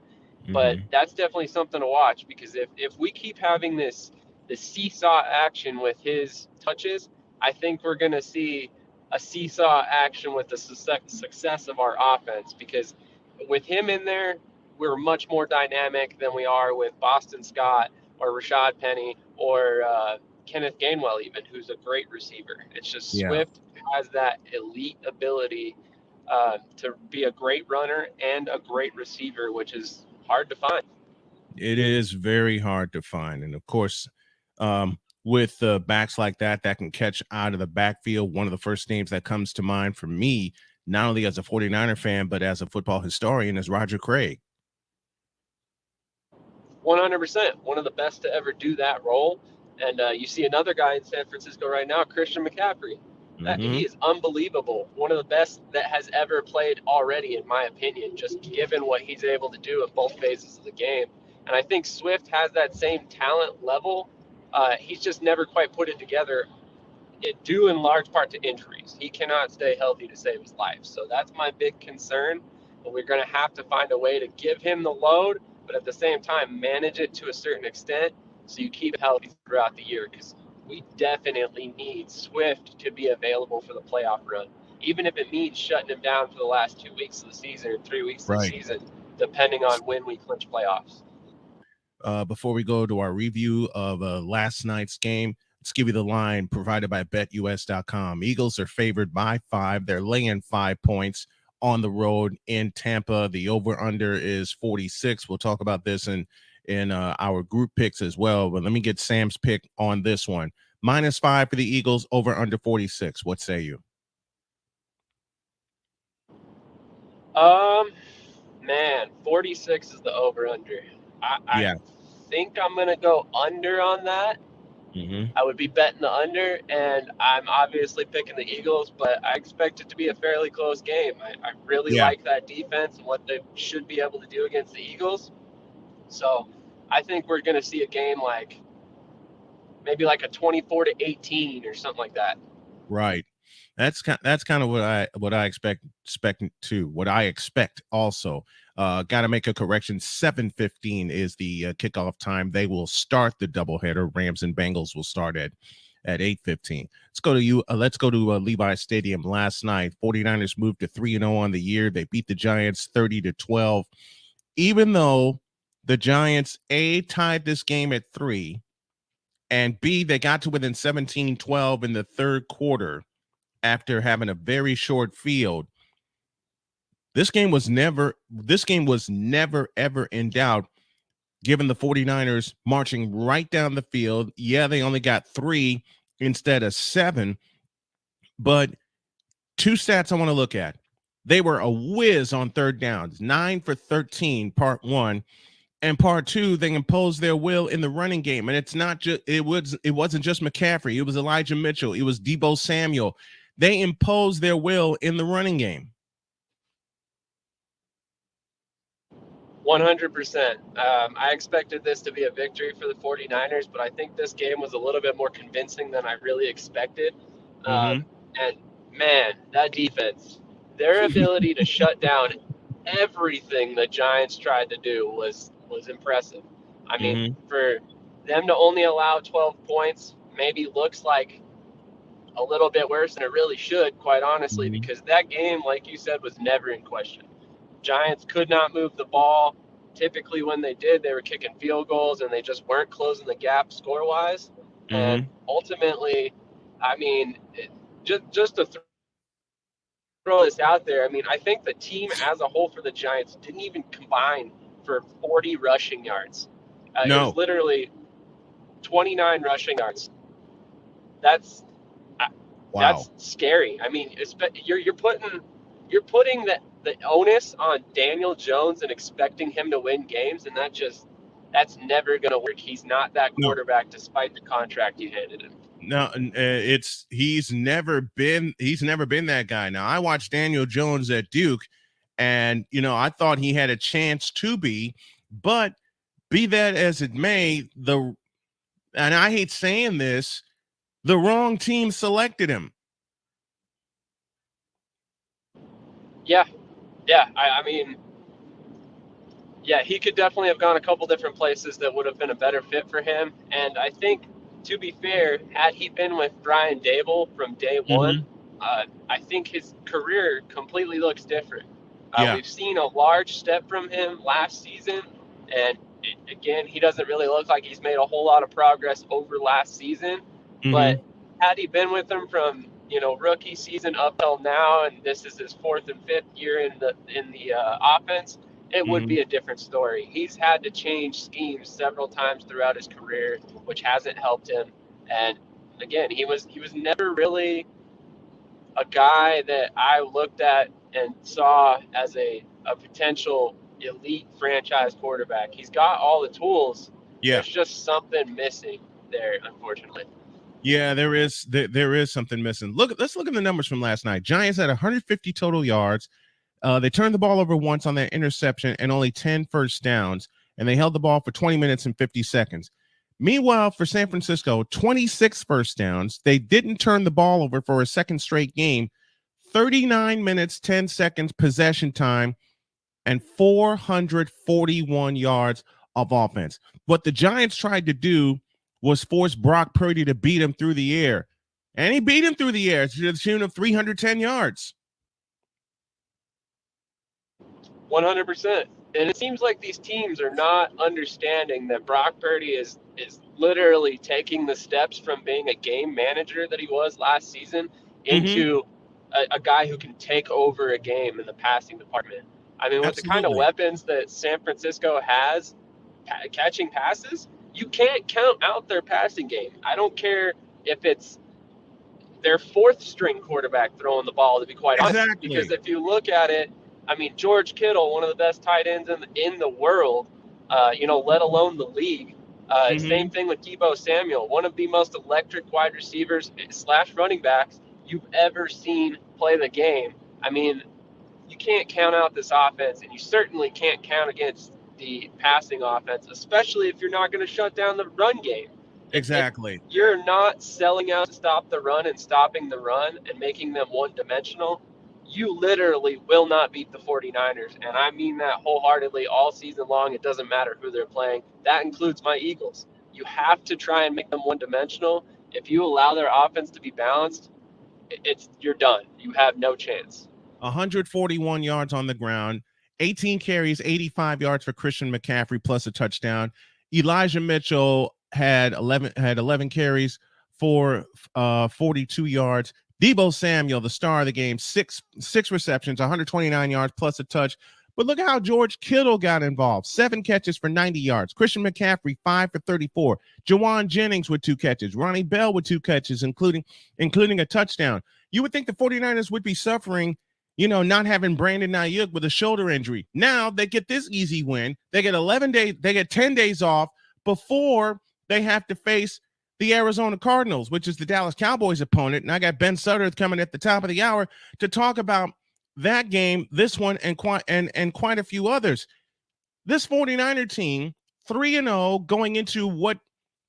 But that's definitely something to watch, because if we keep having this seesaw action with his touches, I think we're going to see a seesaw action with the success of our offense, because with him in there, we're much more dynamic than we are with Boston Scott or Rashad Penny or Kenneth Gainwell, even, who's a great receiver. It's just Swift has that elite ability to be a great runner and a great receiver, which is hard to find. It is very hard to find. And of course, with backs like that can catch out of the backfield, one of the first names that comes to mind for me, not only as a 49er fan, but as a football historian, is Roger Craig. 100%. One of the best to ever do that role. And you see another guy in San Francisco right now, Christian McCaffrey. He is unbelievable. One of the best that has ever played already, in my opinion, just given what he's able to do in both phases of the game. And I think Swift has that same talent level. He's just never quite put it together due in large part to injuries. He cannot stay healthy to save his life. So that's my big concern. But we're going to have to find a way to give him the load, but at the same time, manage it to a certain extent so you keep healthy throughout the year, because we definitely need Swift to be available for the playoff run, even if it means shutting him down for the last 2 weeks of the season or 3 weeks of the season, depending on when we clinch playoffs. Before we go to our review of last night's game, let's give you the line provided by BetUS.com. Eagles are favored by 5. They're laying 5 points on the road in Tampa. The over-under is 46. We'll talk about this in our group picks as well. But let me get Sam's pick on this one. -5 for the Eagles, over-under 46. What say you? Man, 46 is the over-under. I think I'm going to go under on that. I would be betting the under, and I'm obviously picking the Eagles, but I expect it to be a fairly close game. I really like that defense and what they should be able to do against the Eagles. So I think we're going to see a game like maybe like a 24-18 or something like that. Right. That's kind of what I expect too. What I expect also. Got to make a correction. 7:15 is the kickoff time. They will start the doubleheader. Rams and Bengals will start at 8:15. Let's go to Levi Stadium last night. 49ers moved to 3-0 on the year. They beat the Giants 30-12. Even though the Giants A, tied this game at 3, and B, they got to within 17-12 in the third quarter after having a very short field. This game was never ever in doubt, given the 49ers marching right down the field. Yeah, they only got 3 instead of 7, but 2 stats I want to look at. They were a whiz on third downs, 9 for 13, part 1. And part 2, they imposed their will in the running game. And it's not just it wasn't just McCaffrey, it was Elijah Mitchell, it was Deebo Samuel. They imposed their will in the running game. 100%. I expected this to be a victory for the 49ers, but I think this game was a little bit more convincing than I really expected. And man, that defense, their ability to shut down everything the Giants tried to do was impressive. I mean, for them to only allow 12 points maybe looks like a little bit worse than it really should, quite honestly, because that game, like you said, was never in question. Giants could not move the ball. Typically when they did, they were kicking field goals and they just weren't closing the gap score-wise. And ultimately, I mean, just to throw this out there, I mean, I think the team as a whole for the Giants didn't even combine for 40 rushing yards. It was literally 29 rushing yards. That's scary. I mean, you're putting the onus on Daniel Jones and expecting him to win games, and that's never going to work. He's not that quarterback, despite the contract you handed him. No, he's never been that guy. Now, I watched Daniel Jones at Duke, and I thought he had a chance to be, but be that as it may, and I hate saying this, the wrong team selected him. Yeah. I mean, he could definitely have gone a couple different places that would have been a better fit for him. And I think, to be fair, had he been with Brian Dable from day one, I think his career completely looks different. We've seen a large step from him last season, and again, he doesn't really look like he's made a whole lot of progress over last season. But had he been with him from rookie season up till now, and this is his 4th and 5th year in the offense, it would be a different story. He's had to change schemes several times throughout his career, which hasn't helped him. And again, he was never really a guy that I looked at and saw as a potential elite franchise quarterback. He's got all the tools. There's just something missing there, unfortunately. Yeah, there is something missing. Let's look at the numbers from last night. Giants had 150 total yards. They turned the ball over once on that interception and only 10 first downs, and they held the ball for 20 minutes and 50 seconds. Meanwhile, for San Francisco, 26 first downs. They didn't turn the ball over for a second straight game. 39 minutes, 10 seconds possession time, and 441 yards of offense. What the Giants tried to do was force Brock Purdy to beat him through the air. And he beat him through the air to the tune of 310 yards. 100%. And it seems like these teams are not understanding that Brock Purdy is literally taking the steps from being a game manager that he was last season into a guy who can take over a game in the passing department. I mean, with the kind of weapons that San Francisco has catching passes, you can't count out their passing game. I don't care if it's their fourth string quarterback throwing the ball, to be quite honest. Because if you look at it, I mean, George Kittle, one of the best tight ends in the world, let alone the league. Same thing with Deebo Samuel, one of the most electric wide receivers / running backs you've ever seen play the game. I mean, you can't count out this offense, and you certainly can't count against the passing offense, especially if you're not going to shut down the run game. Exactly. If you're not selling out to stop the run and stopping the run and making them one-dimensional, you literally will not beat the 49ers. And I mean that wholeheartedly all season long. It doesn't matter who they're playing. That includes my Eagles. You have to try and make them one-dimensional. If you allow their offense to be balanced, you're done. You have no chance. 141 yards on the ground, 18 carries, 85 yards for Christian McCaffrey plus a touchdown. Elijah Mitchell had 11 carries for 42 yards. Deebo Samuel, the star of the game, six receptions, 129 yards plus a touch. But look how George Kittle got involved. 7 catches for 90 yards. Christian McCaffrey, 5 for 34. Jawan Jennings with 2 catches. Ronnie Bell with 2 catches, including a touchdown. You would think the 49ers would be suffering, not having Brandon Ayuk with a shoulder injury. Now they get this easy win. They get 10 days off before they have to face the Arizona Cardinals, which is the Dallas Cowboys opponent. And I got Ben Sutter coming at the top of the hour to talk about that game, this one, and quite a few others. This 49er team, 3-0, going into what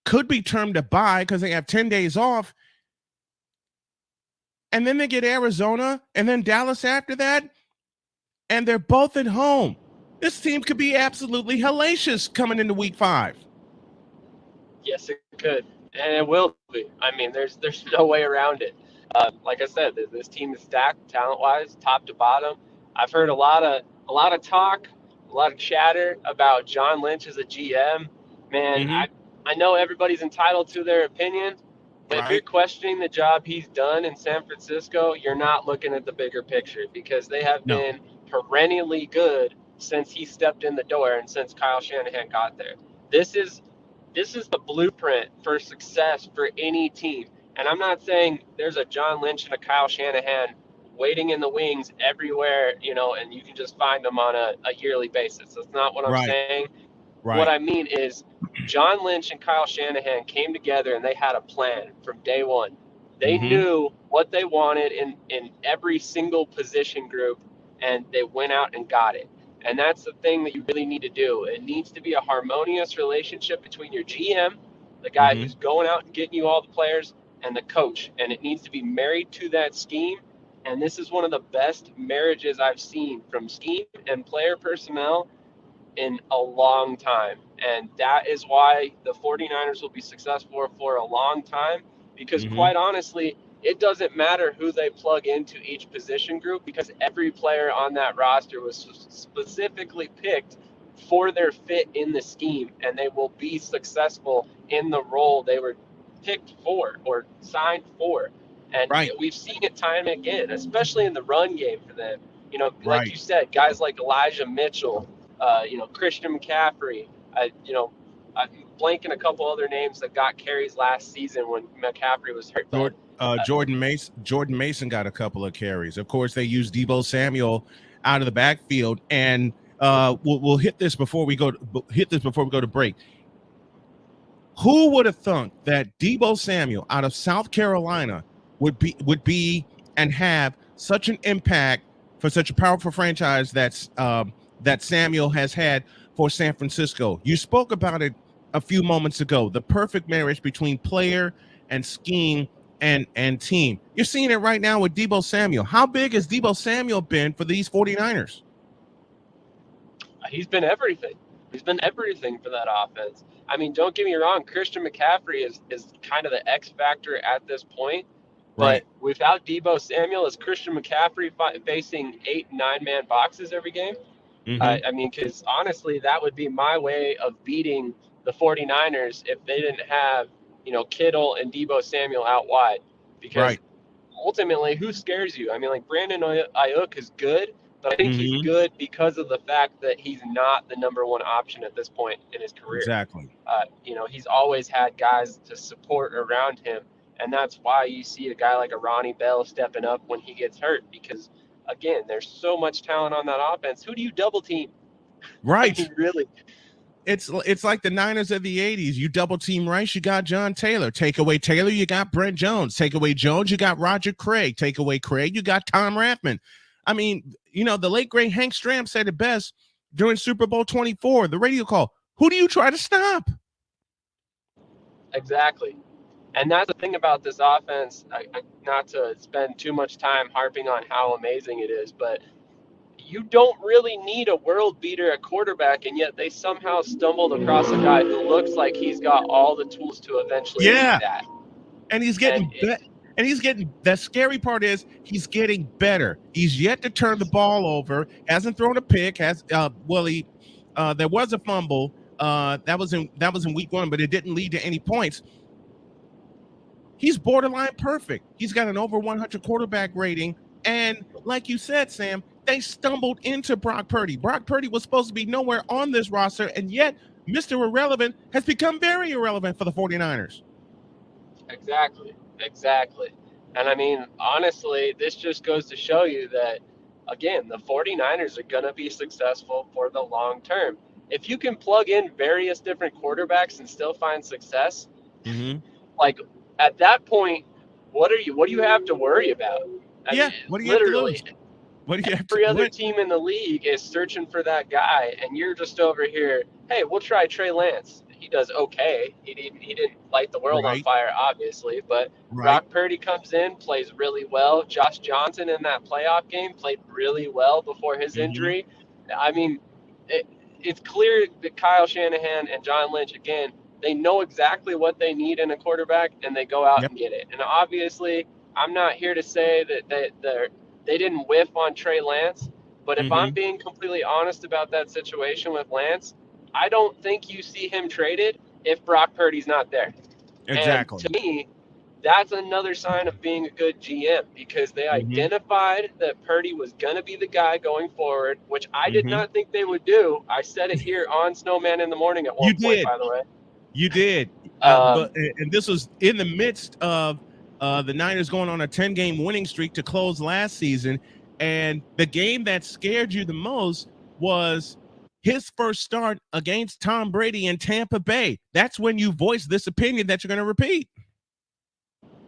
could be termed a bye because they have 10 days off. And then they get Arizona and then Dallas after that. And they're both at home. This team could be absolutely hellacious coming into week 5. Yes, it could. And it will be. I mean, there's no way around it. Like I said, this team is stacked talent-wise, top to bottom. I've heard a lot of talk, a lot of chatter about John Lynch as a GM. Man, I know everybody's entitled to their opinion, but if you're questioning the job he's done in San Francisco, you're not looking at the bigger picture, because they have been perennially good since he stepped in the door and since Kyle Shanahan got there. This is the blueprint for success for any team. And I'm not saying there's a John Lynch and a Kyle Shanahan waiting in the wings everywhere, and you can just find them on a yearly basis. That's not what I'm saying. What I mean is John Lynch and Kyle Shanahan came together and they had a plan from day one. They knew what they wanted in every single position group, and they went out and got it. And that's the thing that you really need to do. It needs to be a harmonious relationship between your GM, the guy who's going out and getting you all the players, and the coach. And it needs to be married to that scheme. And this is one of the best marriages I've seen from scheme and player personnel in a long time. And that is why the 49ers will be successful for a long time, because quite honestly, it doesn't matter who they plug into each position group, because every player on that roster was specifically picked for their fit in the scheme, and they will be successful in the role they were picked for or signed for. And we've seen it time and again, especially in the run game for them. Like you said, guys like Elijah Mitchell, Christian McCaffrey, I'm blanking a couple other names that got carries last season when McCaffrey was hurt. Jordan Mason got a couple of carries. Of course, they used Deebo Samuel out of the backfield, and we'll hit this before we go to break. Who would have thunk that Deebo Samuel out of South Carolina would be and have such an impact for such a powerful franchise that Samuel has had for San Francisco? You spoke about it a few moments ago, the perfect marriage between player and scheme and team. You're seeing it right now with Deebo Samuel. How big has Deebo Samuel been for these 49ers? He's been everything. He's been everything for that offense. I mean, don't get me wrong, Christian McCaffrey is kind of the X factor at this point. Right. But without Deebo Samuel, is Christian McCaffrey facing 8-9-man boxes every game? I mean, because honestly, that would be my way of beating the 49ers if they didn't have, Kittle and Deebo Samuel out wide. Because ultimately, who scares you? I mean, like Brandon Ayuk is good, but I think he's good because of the fact that he's not the number one option at this point in his career. Exactly. He's always had guys to support around him. And that's why you see a guy like a Ronnie Bell stepping up when he gets hurt, because again, there's so much talent on that offense. Who do you double team? Right. I mean, really. It's like the Niners of the 80s. You double team Rice, you got John Taylor. Take away Taylor, you got Brent Jones. Take away Jones, you got Roger Craig. Take away Craig, you got Tom Rathman. I mean, the late great Hank Stram said it best during Super Bowl 24, the radio call. Who do you try to stop? Exactly. And that's the thing about this offense, not to spend too much time harping on how amazing it is, but you don't really need a world beater at quarterback, and yet they somehow stumbled across a guy who looks like he's got all the tools to eventually do that. And he's getting the scary part is he's getting better. He's yet to turn the ball over, hasn't thrown a pick, there was a fumble. That was in week 1, but it didn't lead to any points. He's borderline perfect. He's got an over 100 quarterback rating. And like you said, Sam, they stumbled into Brock Purdy. Brock Purdy was supposed to be nowhere on this roster, and yet Mr. Irrelevant has become very irrelevant for the 49ers. Exactly. And I mean, honestly, this just goes to show you that, again, the 49ers are going to be successful for the long term. If you can plug in various different quarterbacks and still find success, like at that point, what do you have to worry about? I mean, what do you literally, have to lose? What do you have every to other win? team in the league is searching for that guy, and you're just over here, hey, we'll try Trey Lance. He does okay. He didn't light the world on fire, obviously, but Brock Purdy comes in, plays really well. Josh Johnson in that playoff game played really well before his injury. I mean, it's clear that Kyle Shanahan and John Lynch, again, they know exactly what they need in a quarterback, and they go out and get it. And obviously, I'm not here to say that they didn't whiff on Trey Lance, but if I'm being completely honest about that situation with Lance, I don't think you see him traded if Brock Purdy's not there. Exactly. And to me, that's another sign of being a good GM, because they identified that Purdy was going to be the guy going forward, which I did not think they would do. I said it here on Snowman in the Morning at one point, by the way. You did. And this was in the midst of the Niners going on a 10-game winning streak to close last season. And the game that scared you the most was his first start against Tom Brady in Tampa Bay. That's when you voiced this opinion that you're going to repeat.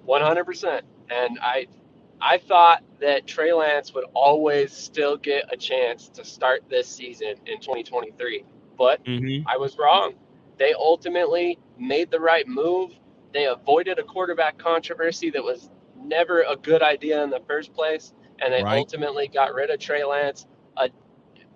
100%. And I thought that Trey Lance would always still get a chance to start this season in 2023. But I was wrong. They ultimately made the right move. They avoided a quarterback controversy that was never a good idea in the first place. And they ultimately got rid of Trey Lance,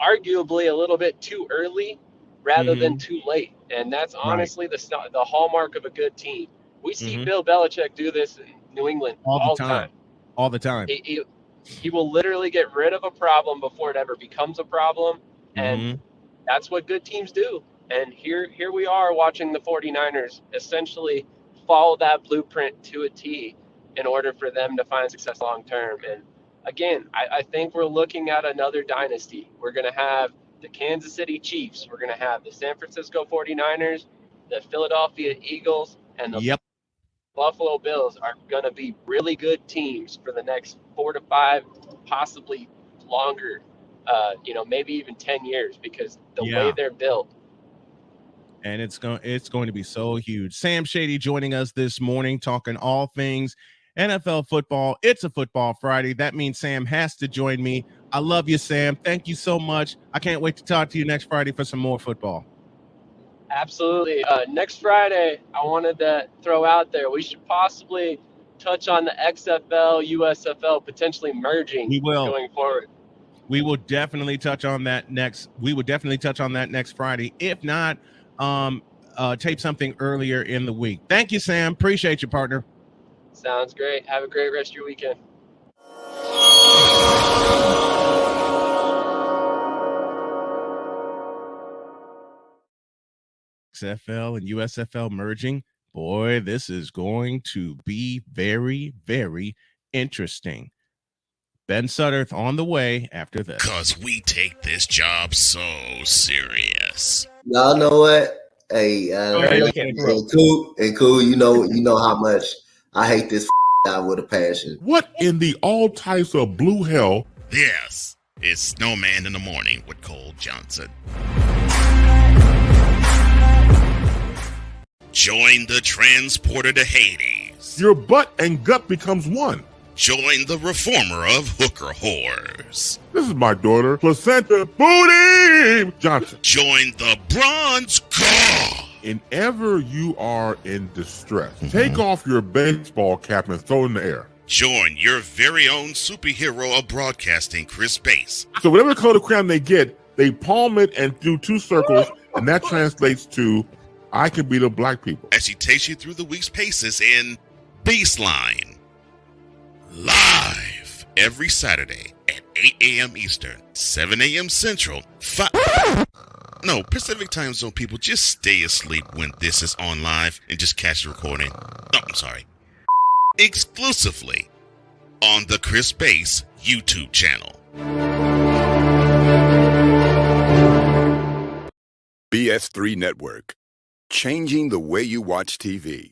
arguably a little bit too early rather than too late. And that's honestly the hallmark of a good team. We see Bill Belichick do this in New England all the time. All the time. He will literally get rid of a problem before it ever becomes a problem. And that's what good teams do. And here we are watching the 49ers essentially follow that blueprint to a T in order for them to find success long term. And again, I think we're looking at another dynasty. We're going to have the Kansas City Chiefs. We're going to have the San Francisco 49ers, the Philadelphia Eagles, and the Buffalo Bills are going to be really good teams for the next 4 to 5, possibly longer, maybe even 10 years, because the way they're built. And it's going to be so huge. Sam Shady joining us this morning, talking all things NFL football. It's a football Friday. That means Sam has to join me. I love you, Sam. Thank you so much. I can't wait to talk to you next Friday for some more football. Absolutely. Next Friday, I wanted to throw out there, we should possibly touch on the XFL, USFL potentially merging We will. going forward. We will definitely touch on that next. We will definitely touch on that next Friday. If not, tape something earlier in the week. Thank you, Sam. Appreciate you, partner. Sounds great. Have a great rest of your weekend. XFL and USFL merging. Boy, this is going to be very, very interesting. Ben Sutterth on the way after this. Because we take this job so serious. Y'all know what? Hey, cool. You know how much I hate this out with a passion. What in the all types of blue hell? Yes, it's Snowman in the Morning with Cole Johnson. Join the transporter to Hades. Your butt and gut becomes one. Join the reformer of hooker whores. This is my daughter, Placenta Booty Johnson. Join the bronze car. Whenever you are in distress, take off your baseball cap and throw it in the air. Join your very own superhero of broadcasting, Chris Bass. So whatever color crayon they get, they palm it and do two circles, and that translates to, I can beat up black people. As he takes you through the week's paces in Baseline. Live every Saturday at 8 a.m. Eastern, 7 a.m. Central, Pacific Time Zone people, just stay asleep when this is on live and just catch the recording. Exclusively on the Chris Bass YouTube channel. BS3 Network. Changing the way you watch TV.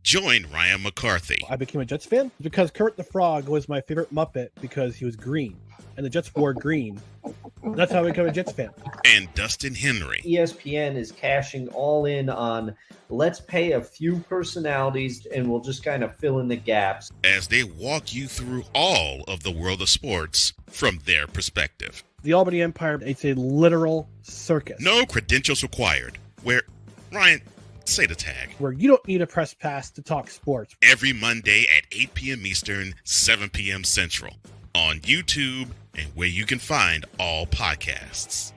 Join Ryan McCarthy. I became a Jets fan because Kurt the Frog was my favorite Muppet because he was green, and the Jets wore green. That's how I became a Jets fan. And Dustin Henry. ESPN is cashing all in on let's pay a few personalities and we'll just kind of fill in the gaps. As they walk you through all of the world of sports from their perspective. The Albany Empire, it's a literal circus. No credentials required. Where, Ryan, say the tag. Where you don't need a press pass to talk sports. Every Monday at 8 p.m. Eastern, 7 p.m. Central. On YouTube and where you can find all podcasts.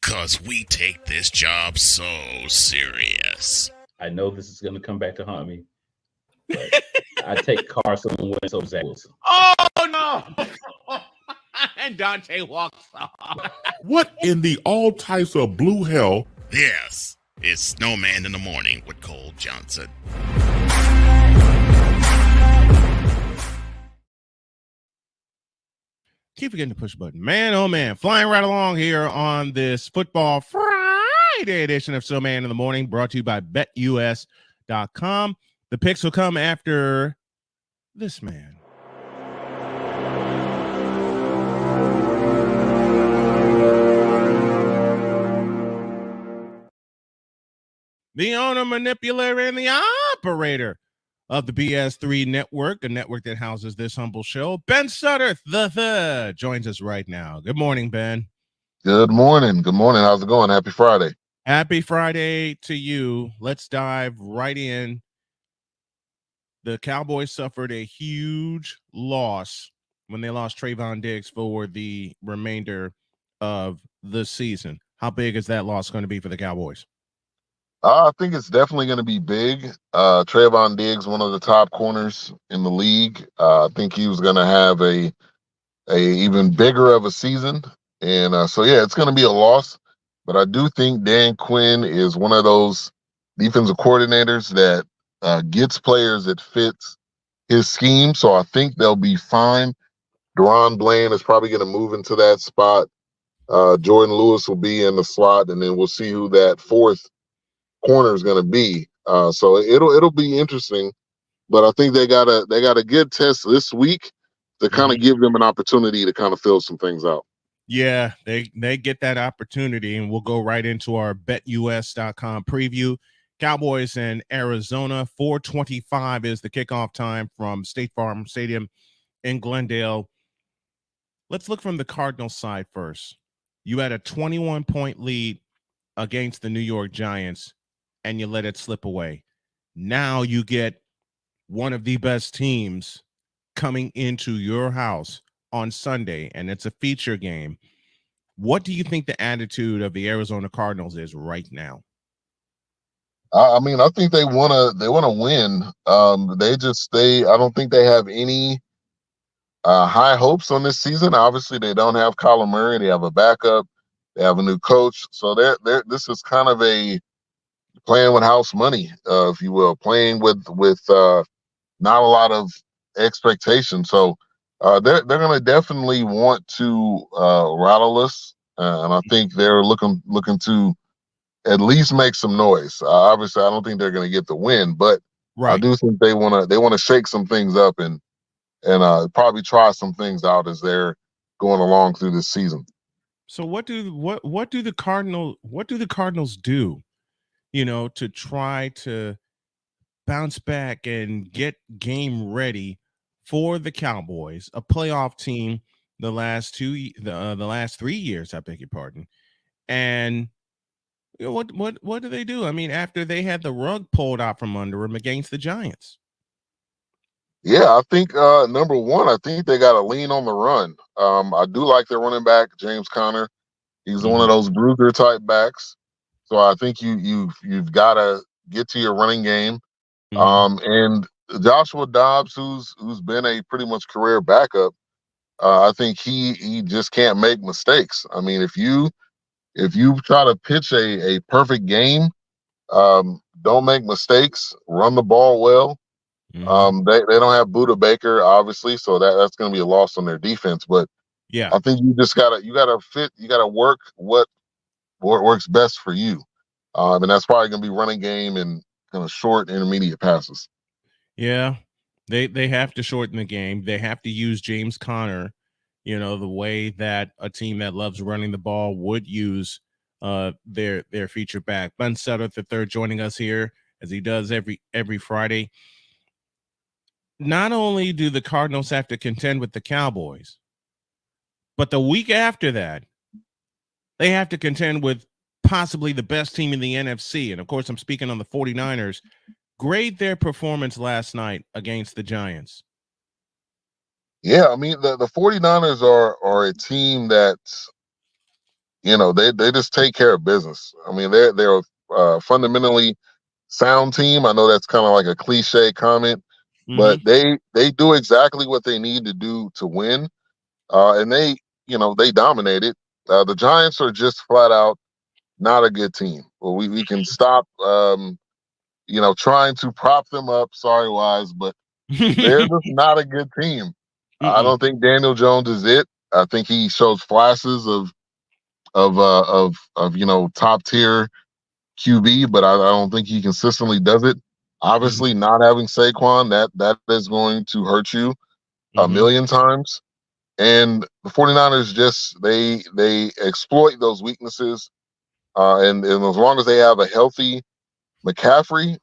Because we take this job so serious. I know this is going to come back to haunt me. But I take Carson Wentz over Zach Wilson. Oh, no. And Dante walks off. What in the all types of blue hell? Yes, it's Snowman in the Morning with Cole Johnson. Keep forgetting to push the button. Man, oh man. Flying right along here on this Football Friday edition of Snowman in the Morning, brought to you by BetUS.com. The picks will come after this man. The owner, manipulator, and the operator of the BS3 network, a network that houses this humble show. Ben Sutter, the third, joins us right now. Good morning, Ben. Good morning. Good morning. How's it going? Happy Friday. Happy Friday to you. Let's dive right in. The Cowboys suffered a huge loss when they lost Trayvon Diggs for the remainder of the season. How big is that loss going to be for the Cowboys? I think it's definitely going to be big. Trayvon Diggs, one of the top corners in the league. I think he was going to have a even bigger of a season. And so, yeah, it's going to be a loss. But I do think Dan Quinn is one of those defensive coordinators that gets players that fits his scheme. So I think they'll be fine. Deron Bland is probably going to move into that spot. Jordan Lewis will be in the slot, and then we'll see who that fourth corner is going to be. So it'll be interesting. But I think they got a good test this week to kind of give them an opportunity to kind of fill some things out. Yeah, they get that opportunity, and we'll go right into our betus.com preview. Cowboys in Arizona, 4:25 is the kickoff time from State Farm Stadium in Glendale. Let's look from the Cardinals side first. You had a 21-point lead against the New York Giants, and you let it slip away. Now you get one of the best teams coming into your house on Sunday, and it's a feature game. What do you think the attitude of the Arizona Cardinals is right now? I mean, I think they wanna win. I don't think they have any high hopes on this season. Obviously, they don't have Kyler Murray. They have a backup. They have a new coach. So this is kind of a playing with house money, if you will, playing with not a lot of expectation. So they're going to definitely want to rattle us, and I think they're looking to at least make some noise. Obviously, I don't think they're going to get the win, but I do think they want to shake some things up and probably try some things out as they're going along through this season. So what do the Cardinals do, to try to bounce back and get game ready for the Cowboys, a playoff team the last 3 years, I beg your pardon. And what do they do? I mean, after they had the rug pulled out from under them against the Giants. Yeah, I think number one, I think they got to lean on the run. I do like their running back, James Conner. He's one of those bruiser type backs. So I think you've got to get to your running game. And Joshua Dobbs, who's been a pretty much career backup, I think he just can't make mistakes. I mean, if you try to pitch a perfect game, don't make mistakes, run the ball well. They don't have Budda Baker, obviously, so that's going to be a loss on their defense. But yeah, I think you gotta work what works best for you, and that's probably going to be running game and kind of short intermediate passes. Yeah, they have to shorten the game. They have to use James Conner, the way that a team that loves running the ball would use their feature back. Ben Sutter the third joining us here as he does every Friday. Not only do the Cardinals have to contend with the Cowboys, but the week after that, they have to contend with possibly the best team in the NFC. And of course, I'm speaking on the 49ers. Grade their performance last night against the Giants. Yeah, I mean, the 49ers are a team that, they just take care of business. I mean, they're a fundamentally sound team. I know that's kind of like a cliche comment, but they do exactly what they need to do to win. And they dominated. The Giants are just flat out not a good team. Well, we can stop, trying to prop them up. Sorry, Wize, but they're just not a good team. I don't think Daniel Jones is it. I think he shows flashes of top tier QB, but I don't think he consistently does it. Obviously, not having Saquon, that is going to hurt you a million times. And the 49ers just they exploit those weaknesses. And as long as they have a healthy McCaffrey,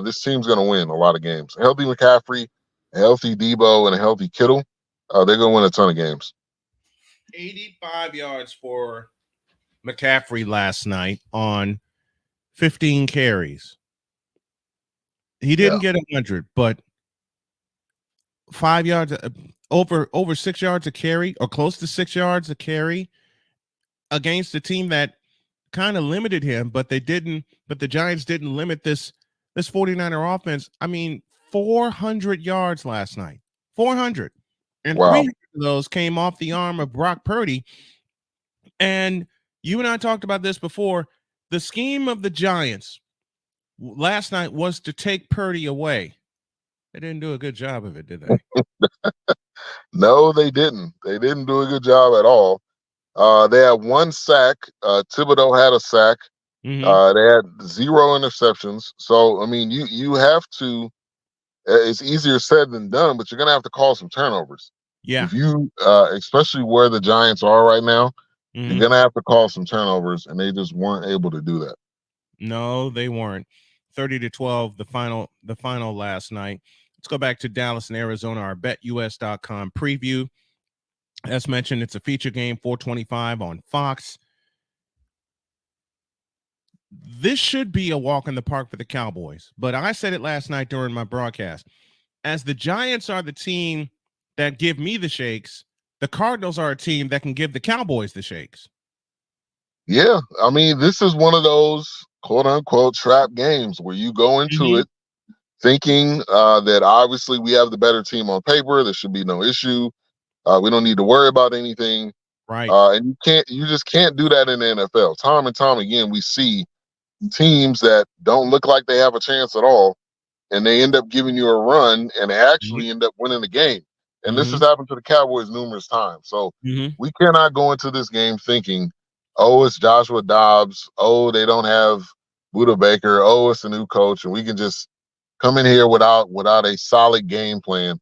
this team's going to win a lot of games. A healthy McCaffrey, a healthy Deebo, and a healthy Kittle, they're going to win a ton of games. 85 yards for McCaffrey last night on 15 carries. He didn't get 100, but 5 yards, over 6 yards a carry, or close to 6 yards a carry against a team that kind of limited him, but the Giants didn't limit this 49er offense. I mean, 400 yards last night. 400. And 300 of those came off the arm of Brock Purdy. And you and I talked about this before. The scheme of the Giants last night was to take Purdy away. They didn't do a good job of it, did they? No, they didn't. They didn't do a good job at all. They had 1 sack. Thibodeau had a sack. They had 0 interceptions. So, I mean, you have to, it's easier said than done, but you're going to have to call some turnovers. Yeah. If you, especially where the Giants are right now, you're going to have to call some turnovers, and they just weren't able to do that. No, they weren't. 30-12, the final last night. Let's go back to Dallas and Arizona, our BetUS.com preview. As mentioned, it's a feature game, 425 on Fox. This should be a walk in the park for the Cowboys, but I said it last night during my broadcast. As the Giants are the team that give me the shakes, the Cardinals are a team that can give the Cowboys the shakes. Yeah, I mean, this is one of those quote-unquote trap games where you go into it thinking that obviously we have the better team on paper. There should be no issue. We don't need to worry about anything. Right. And you just can't do that in the NFL. Time and time again, we see teams that don't look like they have a chance at all, and they end up giving you a run and actually end up winning the game. And this has happened to the Cowboys numerous times. So we cannot go into this game thinking, oh, it's Joshua Dobbs. Oh, they don't have Buda Baker. Oh, it's a new coach, and we can just come in here without a solid game plan.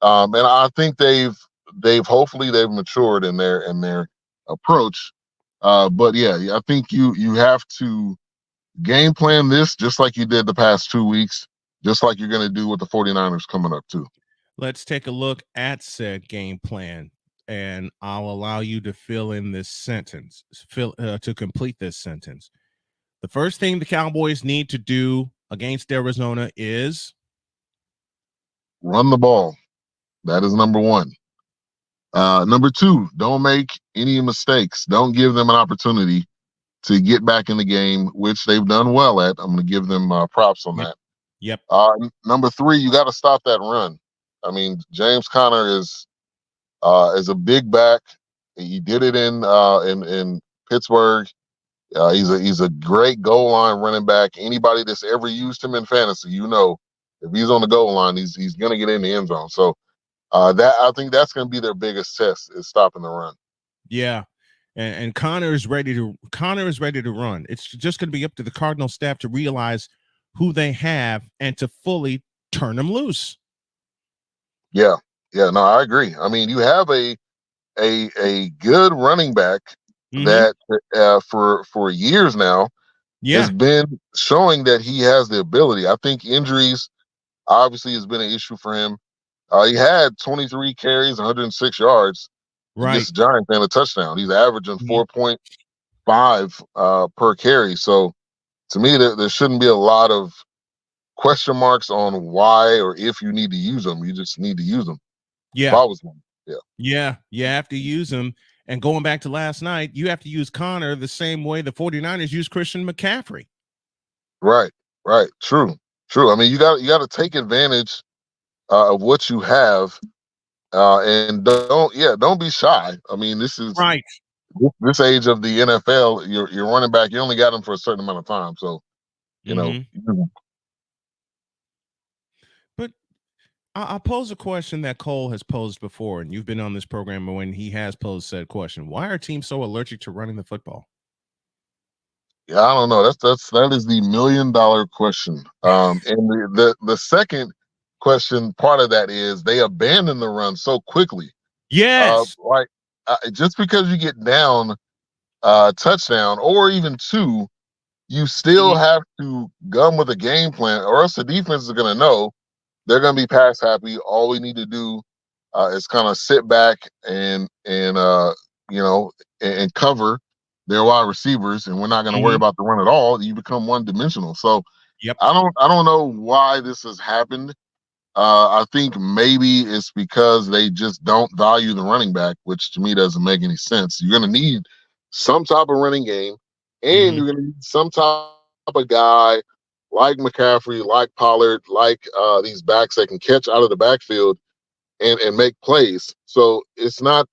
And I think they've hopefully matured in their approach. But yeah, I think you have to game plan this just like you did the past 2 weeks, just like you're going to do with the 49ers coming up too. Let's take a look at said game plan, and I'll allow you to fill in this sentence, to complete this sentence. The first thing the Cowboys need to do against Arizona is run the ball. That is number 1. Number 2, don't make any mistakes. Don't give them an opportunity to get back in the game, which they've done well at. I'm going to give them props on that. Yep. Number 3, you got to stop that run. I mean, James Conner is a big back. He did it in Pittsburgh. He's a great goal line running back. Anybody that's ever used him in fantasy, if he's on the goal line, he's going to get in the end zone. So that I think that's going to be their biggest test, is stopping the run. Yeah. And Connor is ready to run. It's just going to be up to the Cardinal staff to realize who they have and to fully turn them loose. Yeah. No, I agree. I mean, you have a good running back that for years now has been showing that he has the ability. I think injuries obviously has been an issue for him. He had 23 carries, 106 yards. Against the Giants and a touchdown. He's averaging 4.5 per carry. So to me, there shouldn't be a lot of question marks on why or if you need to use them. You just need to use them. Yeah. If I was one. Yeah. You have to use them. And going back to last night, you have to use Connor the same way the 49ers use Christian McCaffrey. Right. True. I mean, you got to take advantage of what you have. And don't be shy. I mean, this is this age of the NFL. You're running back. You only got them for a certain amount of time, so But I'll pose a question that Cole has posed before, and you've been on this program when he has posed said question. Why are teams so allergic to running the football? Yeah, I don't know. That is the $1 million question. And the second question, part of that is they abandon the run so quickly. Yes. Just because you get down touchdown or even 2, you still have to gum with a game plan, or else the defense is going to know they're going to be pass happy. All we need to do is kind of sit back and you know and cover their wide receivers, and we're not going to worry about the run at all. You become one dimensional. So I don't know why this has happened. I think maybe it's because they just don't value the running back, which to me doesn't make any sense. You're going to need some type of running game, and you're going to need some type of guy like McCaffrey, like Pollard, like these backs that can catch out of the backfield and make plays. So it's not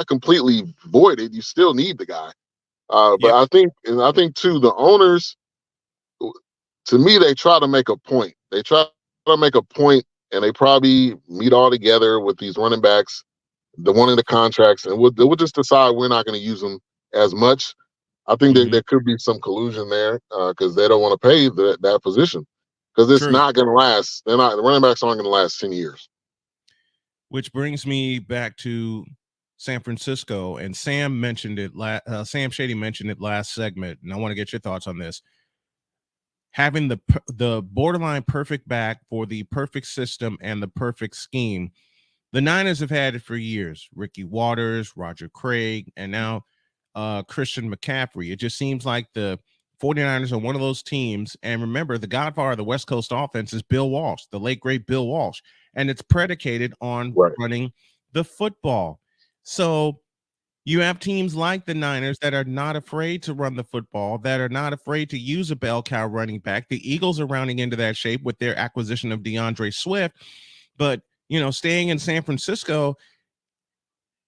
completely voided. You still need the guy. But I think too, the owners, to me, they try to make a point. They try to make a point, and they probably meet all together with these running backs, the one in the contracts, and we'll just decide we're not going to use them as much. I think there could be some collusion there because they don't want to pay that position because it's not going to last. The running backs aren't going to last 10 years. Which brings me back to San Francisco, and Sam mentioned it. Sam Shady mentioned it last segment, and I want to get your thoughts on this. Having the borderline perfect back for the perfect system and the perfect scheme. The Niners have had it for years. Ricky Waters, Roger Craig, and now Christian McCaffrey. It just seems like the 49ers are one of those teams. And remember, the godfather of the West Coast offense is Bill Walsh, the late, great Bill Walsh. And it's predicated on running the football. So you have teams like the Niners that are not afraid to run the football, that are not afraid to use a bell cow running back. The Eagles are rounding into that shape with their acquisition of DeAndre Swift. But, staying in San Francisco,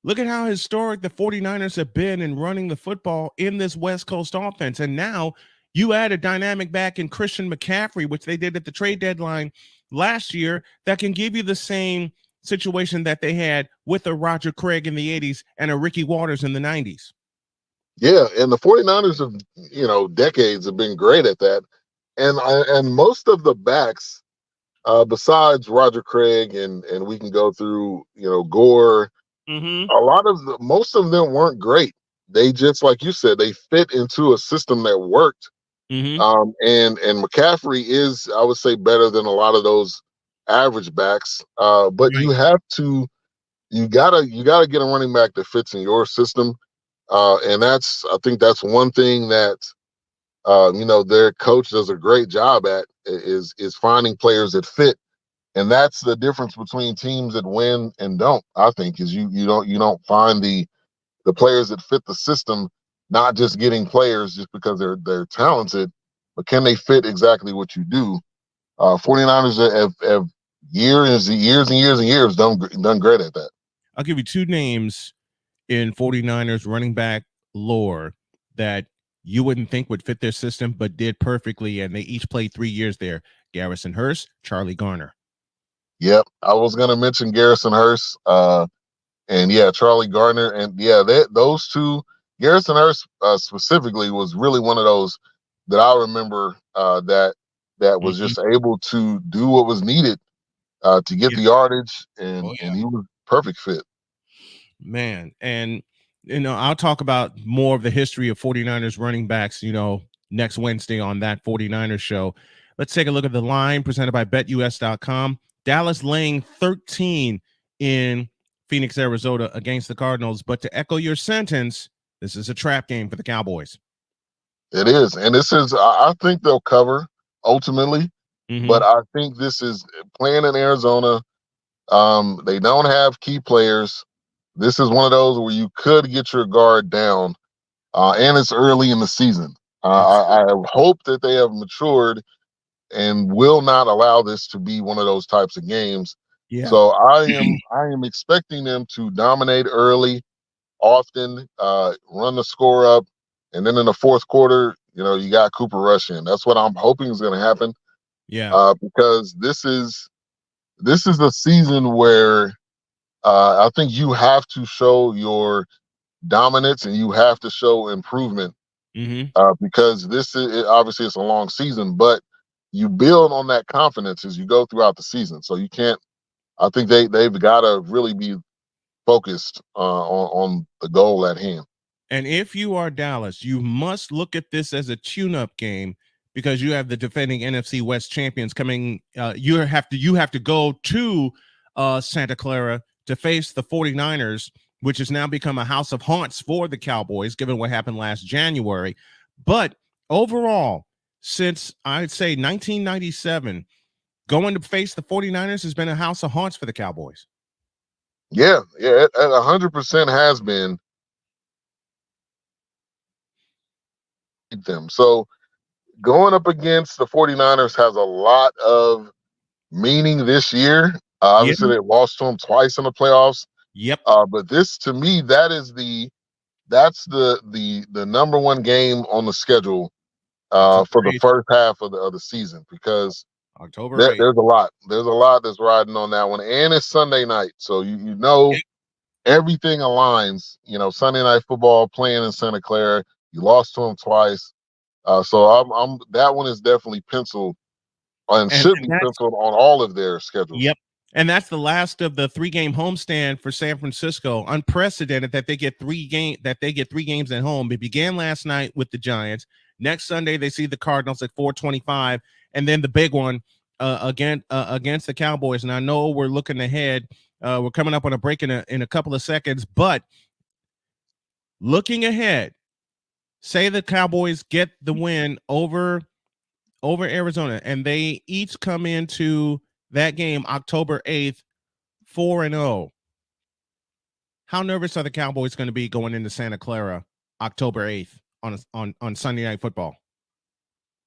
look at how historic the 49ers have been in running the football in this West Coast offense. And now you add a dynamic back in Christian McCaffrey, which they did at the trade deadline last year, that can give you the same situation that they had with a Roger Craig in the 80s and a Ricky Waters in the 90s. Yeah, and the 49ers have, decades have been great at that. And most of the backs, besides Roger Craig, and we can go through, Gore, most of them weren't great. They just, like you said, they fit into a system that worked. And McCaffrey is, I would say, better than a lot of those average backs. But you gotta get a running back that fits in your system. And I think that's one thing that their coach does a great job at is finding players that fit. And that's the difference between teams that win and don't, I think, is you don't find the players that fit the system, not just getting players just because they're talented, but can they fit exactly what you do? 49ers have years and years done great at that. I'll give you two names in 49ers running back lore that you wouldn't think would fit their system, but did perfectly, and they each played 3 years there. Garrison Hurst, Charlie Garner. Yep, I was going to mention Garrison Hurst, and Charlie Garner, and those two. Garrison Hurst specifically was really one of those that I remember that was just able to do what was needed to get the yardage, and he was perfect fit. Man, and I'll talk about more of the history of 49ers running backs, next Wednesday on that 49ers show. Let's take a look at the line presented by BetUS.com. Dallas laying 13 in Phoenix, Arizona against the Cardinals. But to echo your sentence, this is a trap game for the Cowboys. It is. And this is, I think they'll cover ultimately, but I think this is playing in Arizona. They don't have key players. This is one of those where you could get your guard down, and it's early in the season. I hope that they have matured and will not allow this to be one of those types of games. Yeah. So I am expecting them to dominate early, often, run the score up, and then in the fourth quarter, you got Cooper Rush in. That's what I'm hoping is going to happen. Yeah. Because this is the season where I think you have to show your dominance and you have to show improvement. Because this is obviously it's a long season, but you build on that confidence as you go throughout the season. So you can't. I think they've got to really be focused on the goal at hand. And if you are Dallas, you must look at this as a tune-up game because you have the defending NFC West champions coming. You have to go to Santa Clara to face the 49ers, which has now become a house of haunts for the Cowboys, given what happened last January. But overall, since I'd say 1997, going to face the 49ers has been a house of haunts for the Cowboys. Yeah, it 100% has been them. So going up against the 49ers has a lot of meaning this year. Obviously, they lost to them twice in the playoffs. Yep. But this, to me, that's the number one game on the schedule for the first half of the season, because October 8th. There's a lot that's riding on that one, and it's Sunday night, so you know everything aligns. You know, Sunday night football, playing in Santa Clara. You lost to them twice, so I'm that one is definitely penciled and should be penciled on all of their schedules. Yep. And that's the last of the 3-game homestand for San Francisco. Unprecedented that they get 3 games at home. It began last night with the Giants. Next Sunday they see the Cardinals at 4:25, and then the big one against the Cowboys. And I know we're looking ahead. We're coming up on a break in a couple of seconds, but looking ahead, say the Cowboys get the win over Arizona, and they each come into that game October 8th 4-0. How nervous are the Cowboys going to be going into Santa Clara October 8th on Sunday Night Football?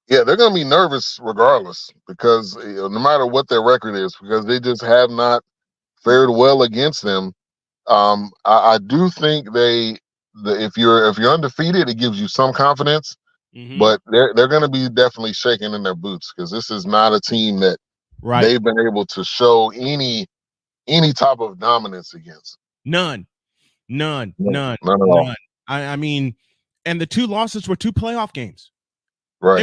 Yeah, they're going to be nervous regardless, because no matter what their record is, because they just have not fared well against them. I do think if you're undefeated, it gives you some confidence, but they're going to be definitely shaking in their boots, because this is not a team that they've been able to show any type of dominance against. None at all. I mean, and the 2 losses were 2 playoff games. Right.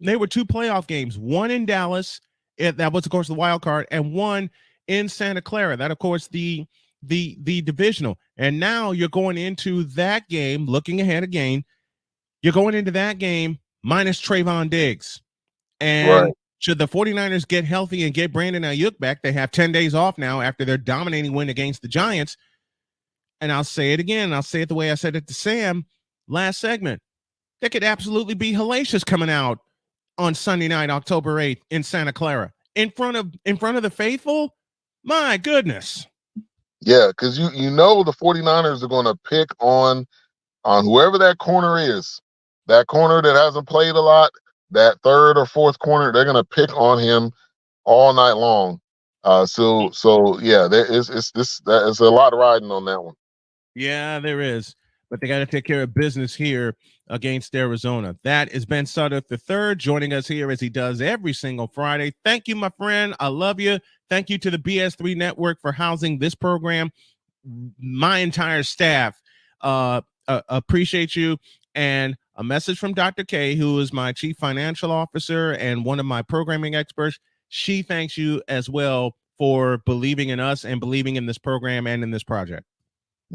They were 2 playoff games. One in Dallas, that was of course the wild card, and one in Santa Clara. That of course the divisional. And now you're going into that game, looking ahead again. You're going into that game minus Trayvon Diggs. And should the 49ers get healthy and get Brandon Ayuk back, they have 10 days off now after their dominating win against the Giants. And I'll say it again. I'll say it the way I said it to Sam last segment. There could absolutely be hellacious coming out on Sunday night, October 8th in Santa Clara in front of the faithful. My goodness. Yeah, because you know the 49ers are going to pick on whoever that corner is. That corner that hasn't played a lot, that third or fourth corner, they're going to pick on him all night long. So yeah, there's a lot riding on that one. Yeah, there is. But they got to take care of business here against Arizona. That is Ben Sutter III joining us here as he does every single Friday. Thank you, my friend. I love you. Thank you to the BS3 Network for housing this program. My entire staff appreciate you. And a message from Dr. K, who is my chief financial officer and one of my programming experts. She thanks you as well for believing in us and believing in this program and in this project.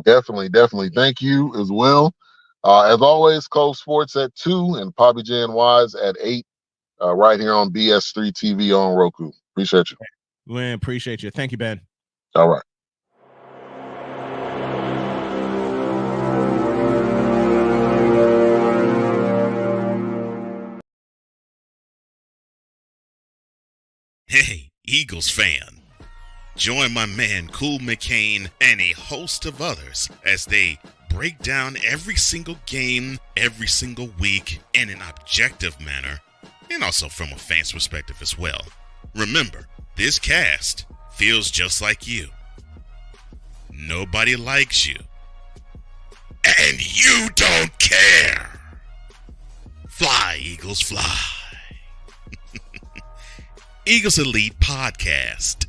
Definitely. Thank you as well. As always, Cole Sports at 2 and Papi J and Wize at 8, right here on BS3 TV on Roku. Appreciate you. Man, appreciate you. Thank you, Ben. All right. Hey, Eagles fan. Join my man Cool McCain and a host of others as they break down every single game, every single week in an objective manner, and also from a fan's perspective as well. Remember, this cast feels just like you. Nobody likes you. And you don't care. Fly, Eagles, fly. Eagles Elite Podcast.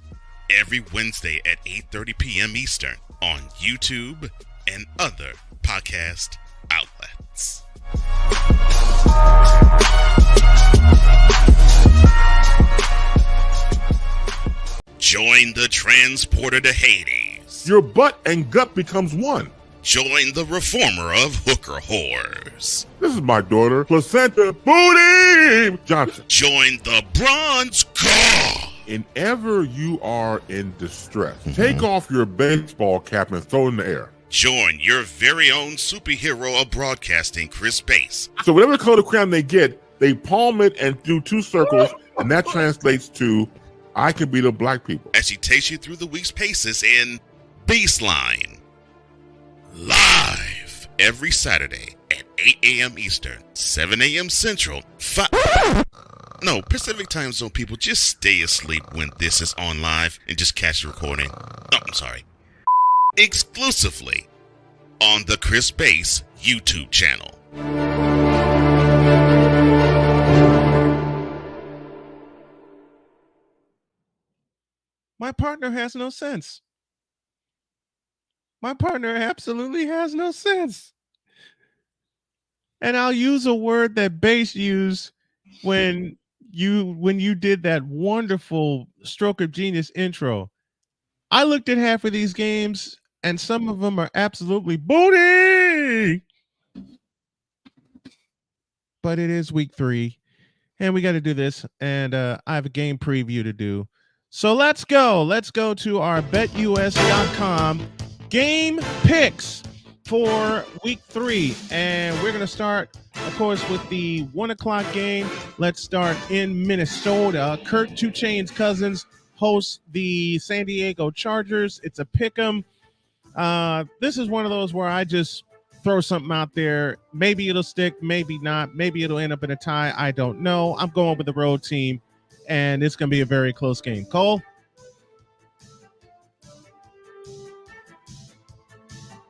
Every Wednesday at 8:30 p.m. Eastern on YouTube and other podcast outlets. Join the transporter to Hades. Your butt and gut becomes one. Join the reformer of hooker whores. This is my daughter, Placenta Booty Johnson. Join the bronze car. Whenever you are in distress, take off your baseball cap and throw it in the air. Join your very own superhero of broadcasting, Chris Bass. So whatever color crayon they get, they palm it and do 2 circles, and that translates to I can beat up black people. As she takes you through the week's paces in Baseline. Live every Saturday at 8 a.m. Eastern, 7 a.m. Central, No, Pacific time zone people, just stay asleep when this is on live and just catch the recording. Oh, I'm sorry. Exclusively on the Chris Bass YouTube channel. My partner has no sense. My partner absolutely has no sense. And I'll use a word that Bass used when you did that wonderful Stroke of Genius intro. I looked at half of these games, and some of them are absolutely booty. But it is week 3, and we got to do this. And I have a game preview to do. So let's go. Let's go to our betus.com game picks for week 3. And we're going to start, of course, with the 1 o'clock game. Let's start in Minnesota. Kurt Two Chainz Cousins hosts the San Diego Chargers. It's a pick 'em. This is one of those where I just throw something out there. Maybe it'll stick, maybe not. Maybe it'll end up in a tie. I don't know. I'm going with the road team, and it's going to be a very close game. Cole?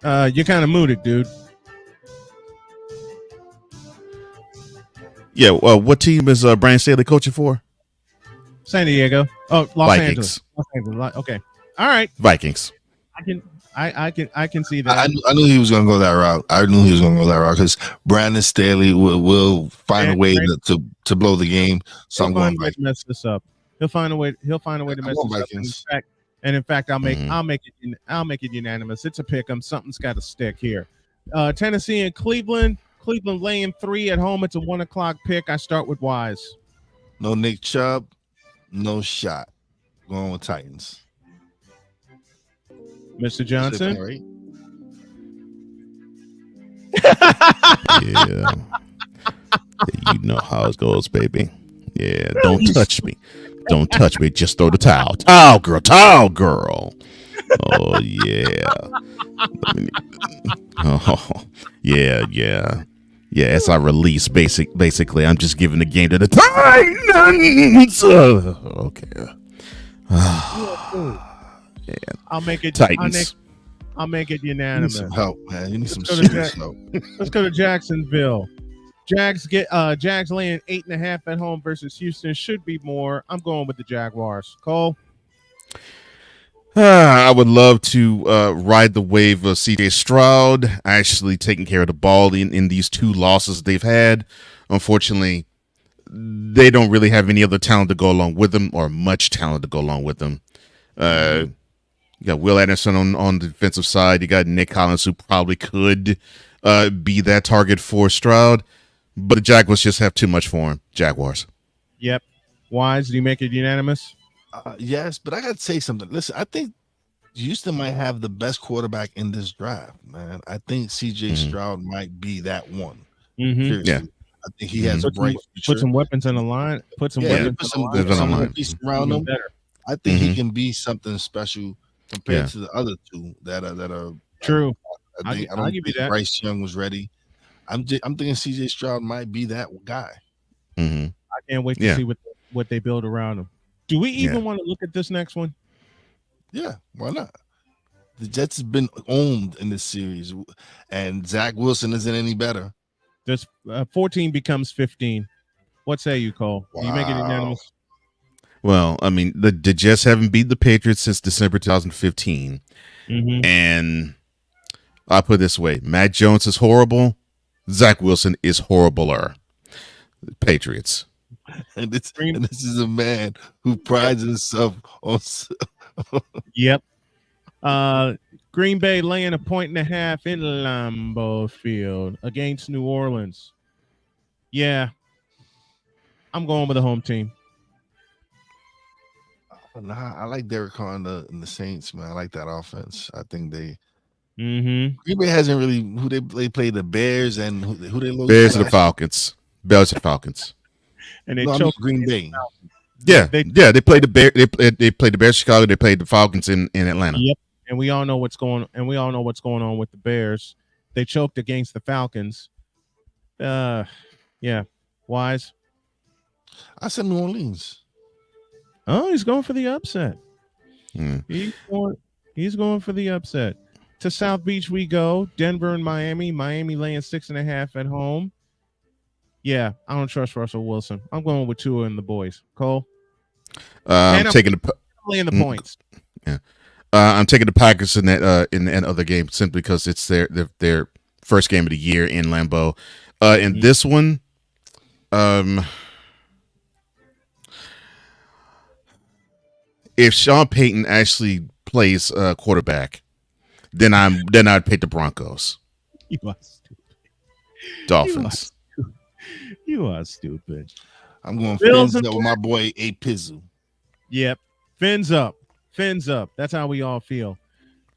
You're kind of mooted, dude. Yeah, what team is Brian Staley coaching for? San Diego. Oh, Vikings. Los Angeles. Okay. All right. Vikings. I can see that. I knew he was going to go that route. I knew he was going to go that route because Brandon Staley will find a way to blow the game. So I'm going to mess this up. He'll find a way to mess this up. In fact, I'll make it unanimous. It's a pick 'em. Something's got to stick here. Tennessee and Cleveland. Cleveland laying 3 at home. It's a 1 o'clock pick. I start with Wize. No Nick Chubb, no shot. Going with Titans. Mr. Johnson. Yeah. You know how it goes, baby. Yeah, don't touch me. Don't touch me. Just throw the towel. Towel girl. Oh, yeah. Oh, yeah. Yeah, as I release, basically, I'm just giving the game to the Titans. Okay. Yeah. I'll make it Titans. I'll make it unanimous. You need some help, man. You need some serious help. Let's go to Jacksonville. Jags laying 8.5 at home versus Houston. Should be more. I'm going with the Jaguars. Cole? I would love to ride the wave of CJ Stroud actually taking care of the ball in these 2 losses they've had. Unfortunately, they don't really have any other talent to go along with them, or much talent to go along with them. You got Will Anderson on the defensive side. You got Nick Collins, who probably could be that target for Stroud. But the Jaguars just have too much for him. Jaguars. Yep. Wize, do you make it unanimous? Yes, but I got to say something. Listen, I think Houston might have the best quarterback in this draft, man. I think CJ Stroud might be that one. Yeah. I think he has a bright future. Put some weapons in the line. Put some weapons in the line. Around him. I think he can be something special compared to the other 2 that are true. I don't think Bryce Young was ready. I'm thinking CJ Stroud might be that guy. I can't wait to see what they build around him. Do we even want to look at this next one? Yeah, why not? The Jets have been owned in this series, and Zach Wilson isn't any better. This 14 becomes 15. What say you, Cole? Wow. You make it unanimous? Well, I mean, the Jets haven't beat the Patriots since December 2015. And I'll put it this way. Matt Jones is horrible. Zach Wilson is horribler. Patriots. And this is a man who prides himself on. Yep. Green Bay laying 1.5 in Lambeau Field against New Orleans. Yeah, I'm going with the home team. Nah, I like Derek Carr and the Saints, man. I like that offense. I think they. Mm-hmm. Green Bay hasn't really who they played the Bears and who they lose. Bears and the Falcons. Bears and Falcons. And they choked Green Bay. Yeah, they played the Bear. They played the Bears, Chicago. They played the Falcons in Atlanta. Yep. And we all know what's going on with the Bears. They choked against the Falcons. Yeah. Wize. I said New Orleans. Oh, he's going for the upset. Mm. He's going for the upset. To South Beach we go. Denver and Miami. Miami laying 6.5 at home. Yeah, I don't trust Russell Wilson. I'm going with Tua and the boys. Cole. I'm taking the points. Yeah. I'm taking the Packers in that other game simply because it's their first game of the year in Lambeau. In this one, if Sean Payton actually plays quarterback, then I'd pick the Broncos. You are stupid. Dolphins. You are stupid. I'm going Fins up with my boy A Pizzle. Yep. Fins up. That's how we all feel.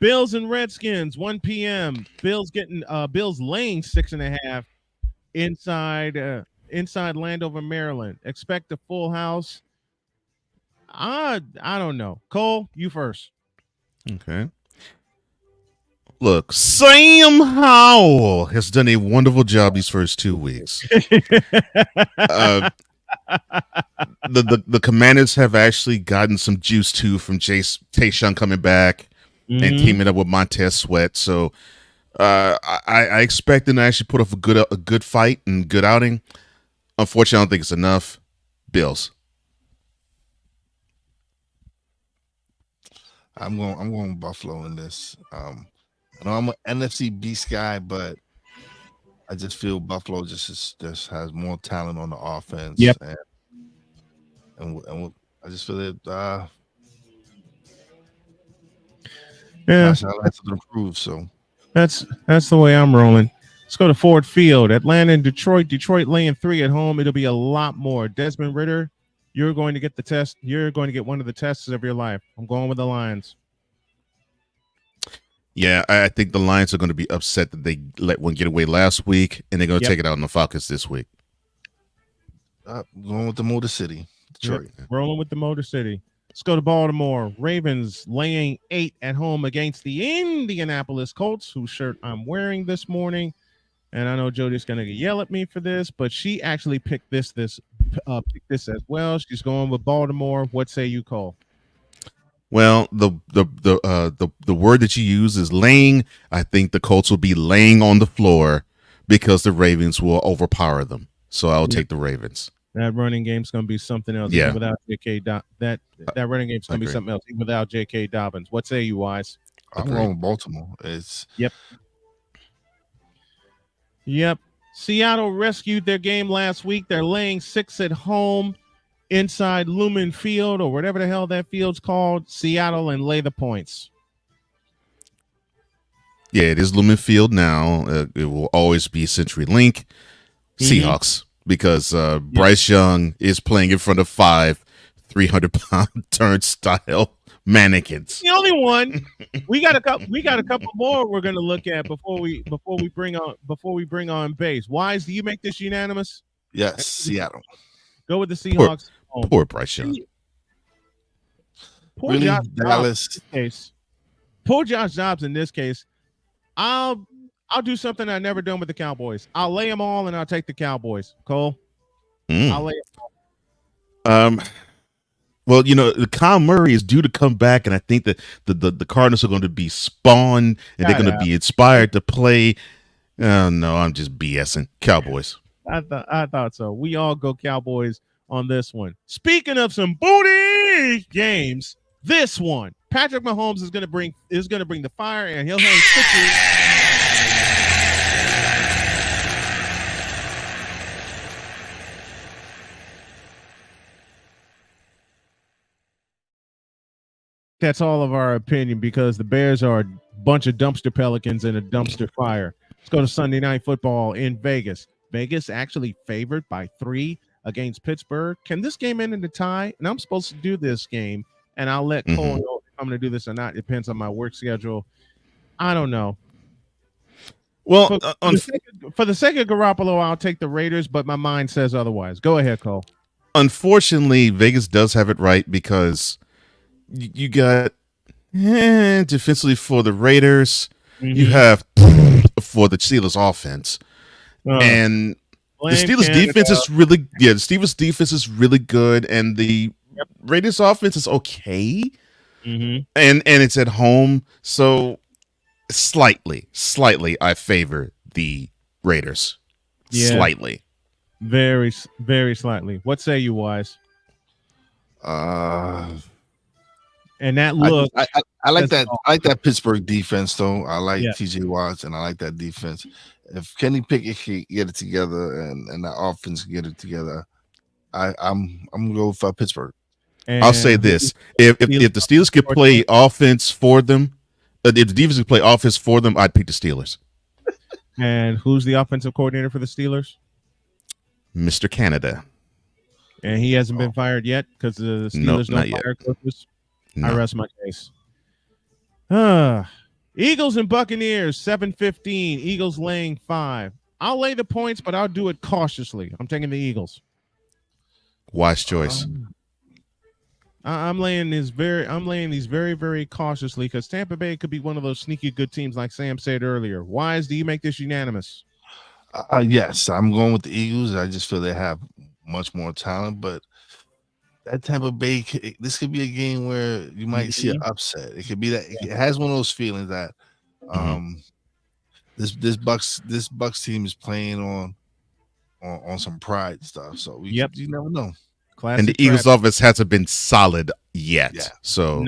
Bills and Redskins, 1 p.m. Bills laying 6.5 inside Landover, Maryland. Expect a full house. I don't know. Cole, you first. Okay. Look, Sam Howell has done a wonderful job these first 2 weeks. The Commanders have actually gotten some juice too from Tayshaun coming back and teaming up with Montez Sweat. So I expect them to actually put up a good fight and good outing. Unfortunately, I don't think it's enough. Bills. I'm going Buffalo in this. I know I'm an NFC beast guy, but I just feel Buffalo just has more talent on the offense. Yep. And I just feel that yeah, Josh Allen has to improve. So that's the way I'm rolling. Let's go to Ford Field. Atlanta and Detroit. Detroit laying 3 at home. It'll be a lot more. Desmond Ridder, you're going to get the test. You're going to get one of the tests of your life. I'm going with the Lions. Yeah, I think the Lions are going to be upset that they let one get away last week, and they're going to take it out on the Falcons this week. Going with the Motor City, Detroit. Yep. Rolling with the Motor City. Let's go to Baltimore. Ravens laying 8 at home against the Indianapolis Colts, whose shirt I'm wearing this morning. And I know Jody's going to yell at me for this, but she actually picked this as well. She's going with Baltimore. What say you, Cole? Well, the word that you use is laying. I think the Colts will be laying on the floor because the Ravens will overpower them. So I'll take the Ravens. That running game's going to be something else. Yeah. Even without J.K. That running game's going to be something else. Even without J.K. Dobbins. What say you, Wize? I'm going with Baltimore. Yep. Seattle rescued their game last week. They're laying 6 at home inside Lumen Field or whatever the hell that field's called. Seattle and lay the points. Yeah, it is Lumen Field now. It will always be CenturyLink. Seahawks, because Bryce Young is playing in front of 5 300-pound turnstile mannequins. The only one. We got a couple more we're going to look at before we bring on base. Wize, do you make this unanimous? Yes, Seattle. Go with the Seahawks. Poor Bryce Young. Poor Really, Josh Dallas. Dobbs in this case. Poor Josh Dobbs in this case. I'll do something I've never done with the Cowboys. I'll lay them all and I'll take the Cowboys. Cole? I'll lay them all. Well, Kyle Murray is due to come back, and I think that the Cardinals are going to be spawned, and they're going to be inspired to play. Oh, no, I'm just BSing. Cowboys. I thought so. We all go Cowboys on this one. Speaking of some booty games, this one, Patrick Mahomes is going to bring the fire, and he'll hang 50 that's all of our opinion because the Bears are a bunch of dumpster pelicans in a dumpster fire. Let's go to Sunday Night Football in Vegas. Vegas actually favored by 3 against Pittsburgh. Can this game end in a tie? And I'm supposed to do this game, and I'll let Cole know if I'm going to do this or not. It depends on my work schedule. I don't know. Well, for the sake of Garoppolo, I'll take the Raiders, but my mind says otherwise. Go ahead, Cole. Unfortunately, Vegas does have it right because you got defensively for the Raiders. You have for the Steelers offense. And the Steelers defense is really the Steelers defense is really good, and the Raiders offense is okay. And it's at home, so slightly I favor the Raiders. Slightly. Very, very slightly. What say you, Wize? And that look, I like that. I like that Pittsburgh defense, though. I like TJ Watts, and I like that defense. If Kenny Pickett can get it together, and the offense can get it together, I'm gonna go for Pittsburgh. And I'll say this: if the Steelers could play offense for them, if the defense could play offense for them, I'd pick the Steelers. And who's the offensive coordinator for the Steelers? Mr. Canada. And he hasn't been fired yet because the Steelers don't fire coaches. I rest my case. Eagles and Buccaneers, 7-15. Eagles laying 5. I'll lay the points, but I'll do it cautiously. I'm taking the Eagles. Wise choice. I'm laying these very, very cautiously because Tampa Bay could be one of those sneaky good teams, like Sam said earlier. Wise, do you make this unanimous? Yes, I'm going with the Eagles. I just feel they have much more talent, but that Tampa Bay, this could be a game where you might see an upset. It could be that it has one of those feelings that this Bucks team is playing on some pride stuff. So you never know. And the Eagles offense hasn't been solid yet. So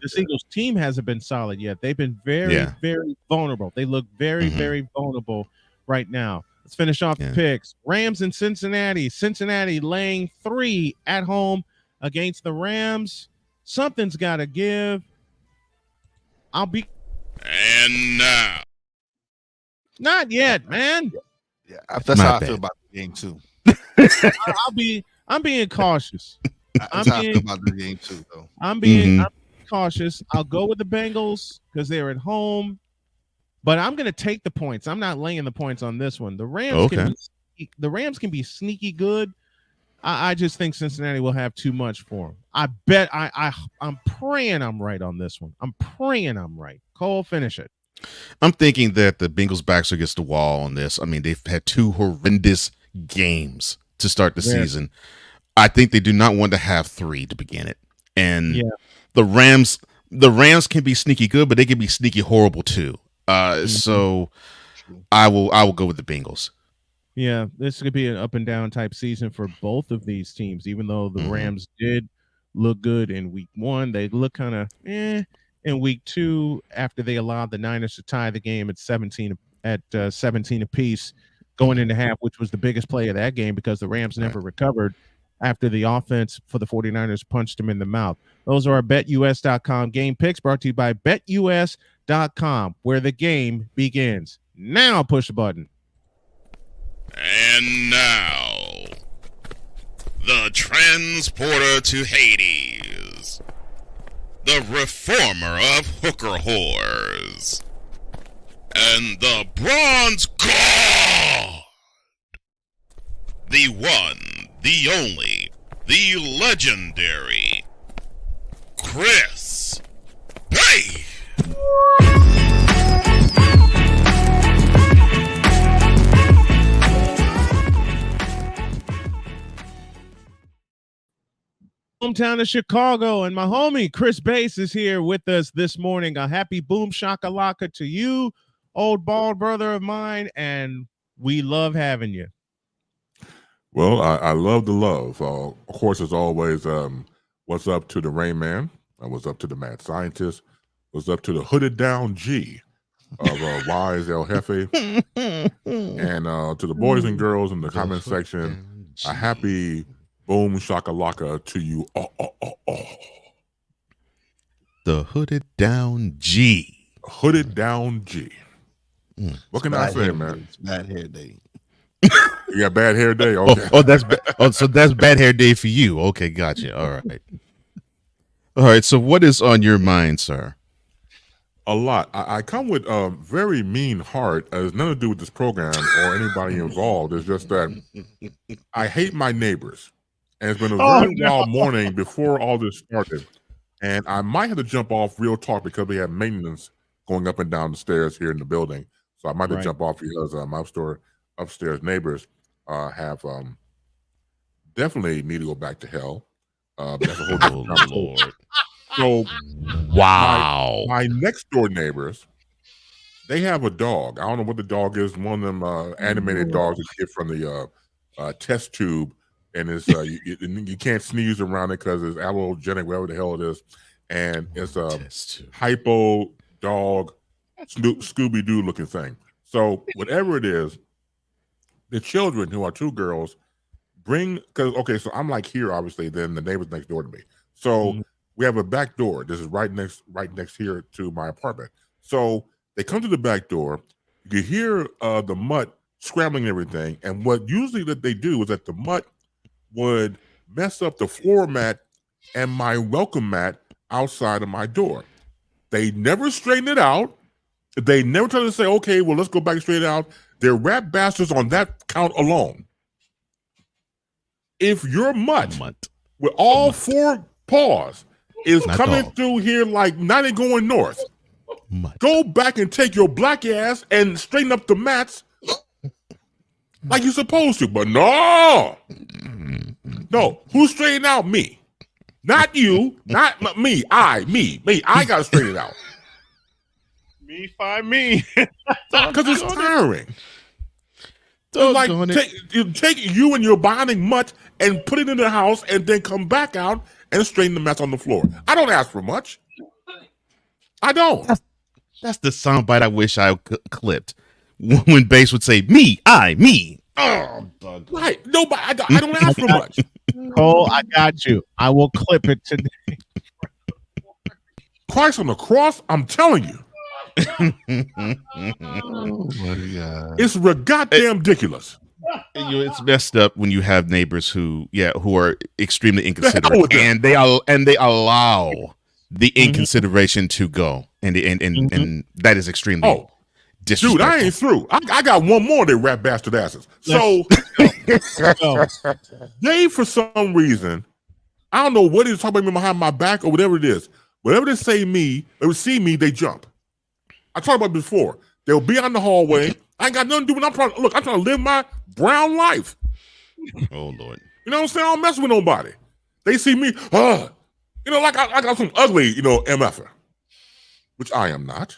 this Eagles team hasn't been solid yet. They've been very, very vulnerable. They look very, very vulnerable right now. Let's finish off the picks. Rams and Cincinnati. Cincinnati laying 3 at home against the Rams. Something's got to give. And now. Not yet, man. Yeah, that's how I feel about the game too. I'm being cautious. That's how I feel about the game too, though. I'm being cautious. I'll go with the Bengals because they're at home. But I'm going to take the points. I'm not laying the points on this one. The Rams can be sneaky good. I just think Cincinnati will have too much for them. I bet I'm praying I'm right on this one. I'm praying I'm right. Cole, finish it. I'm thinking that the Bengals backs are against the wall on this. I mean, they've had 2 horrendous games to start the season. I think they do not want to have 3 to begin it. And the Rams can be sneaky good, but they can be sneaky horrible too. So I will go with the Bengals. Yeah, this could be an up and down type season for both of these teams. Even though the Rams did look good in week 1, they look kind of in week 2 after they allowed the Niners to tie the game at 17 apiece going into half, which was the biggest play of that game because the Rams never recovered after the offense for the 49ers punched them in the mouth. Those are our BetUS.com game picks brought to you by BetUS.com, where the game begins. Now push the button. And now, the transporter to Hades, the reformer of hooker whores, and the bronze god, the one, the only, the legendary Chris Bay. Hometown of Chicago, and my homie Chris Bass is here with us this morning. A happy boom shakalaka to you, old bald brother of mine, and we love having you. Well, I love the love. Of course, as always, what's up to the Rain Man? What's up to the Mad Scientist? What's up to the hooded down G of Wize El Jefe? And to the boys and girls in the comment section, a happy boom shakalaka to you. The hooded down G. Hooded down G. What can I say, man? It's bad hair day. You got bad hair day? Okay. So that's bad hair day for you. Okay, gotcha. All right. All right, so what is on your mind, sir? A lot. I come with a very mean heart. It has nothing to do with this program or anybody involved. It's just that I hate my neighbors. And it's been a very wild morning before all this started. And I might have to jump off real talk because we have maintenance going up and down the stairs here in the building. So I might have to jump off because my upstairs neighbors have definitely need to go back to hell. That's a whole different Lord. So wow. My next door neighbors, they have a dog. I don't know what the dog is. One of them animated dogs that you get from the test tube, and it's you can't sneeze around it because it's allergenic, whatever the hell it is, and it's a hypo dog, Scooby Doo looking thing. So whatever it is, the children, who are two girls, so I'm like here, obviously, then the neighbor's next door to me. So we have a back door. This is right next here to my apartment. So they come to the back door. You hear the mutt scrambling and everything. And what usually that they do is that the mutt would mess up the floor mat and my welcome mat outside of my door. They never straighten it out. They never try to say, okay, well, let's go back and straighten it out. They're rat bastards on that count alone. If your mutt with all four paws is coming through here like not even going north, go back and take your black ass and straighten up the mats like you're supposed to. But no, who's straightening out? Me, not you, not me. Me. I gotta straighten it out. Me find me, because it's tiring. Like take you and your bonding mutt and put it in the house and then come back out and straighten the mess on the floor. I don't ask for much. I don't. That's the soundbite I wish I clipped when Bass would say me. Oh, right. Nobody. I don't ask for much. Cole, I got you. I will clip it today. Christ on the cross. I'm telling you. Oh my God. It's goddamn ridiculous. It's messed up when you have neighbors who are extremely inconsiderate, and they allow the inconsideration to go, and that is extremely disrespectful. Dude, I ain't through. I got one more of their rat bastard asses. So they, for some reason, I don't know what he's talking about behind my back or whatever it is. Whatever they say they see me, they jump. I talked about it before. They'll be on the hallway. I ain't got nothing to do with it. I'm trying to live my brown life. Oh, Lord. You know what I'm saying? I don't mess with nobody. They see me, like I got some ugly, MFer, which I am not.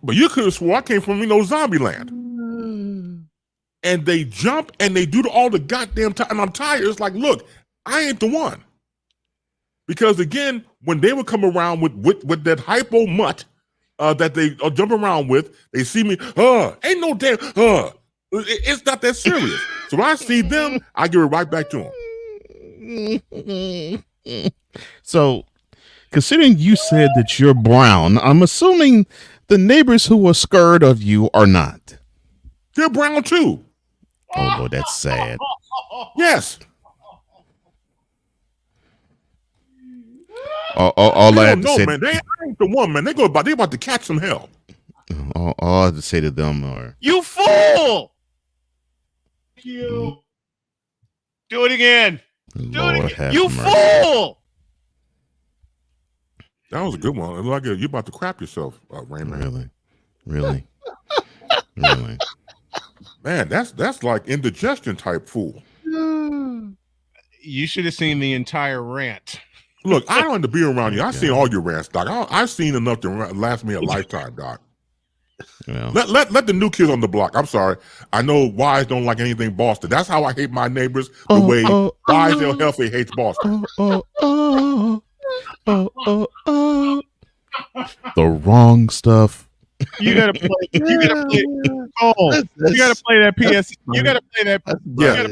But you could have swore I came from, zombie land. And they jump and they do all the goddamn time. And I'm tired. It's like, look, I ain't the one. Because again, when they would come around with that hypo mutt that they jump around with, they see me, ain't no damn, it's not that serious. So when I see them, I give it right back to them. So, considering you said that you're brown, I'm assuming the neighbors who are scared of you are not. They're brown too. Oh, Lord, that's sad. Yes. All I have to say, man, they ain't the one, man. They about to catch some hell. All I have to say to them are, "You fool! You do it again! Lord do it again! have You mercy. fool!" That was a good one. It looked like you're about to crap yourself, Raymond. Really. Man, that's like indigestion type fool. You should have seen the entire rant. Look, I don't have to be around you. I've seen all your rants, Doc. I've seen enough to last me a lifetime, Doc. Yeah. Let the new kids on the block. I'm sorry. I know Wize don't like anything Boston. That's how I hate my neighbors. The way Wize El Jefe hates Boston. The wrong stuff. You gotta play. Cole, you gotta play that PS. You gotta play that.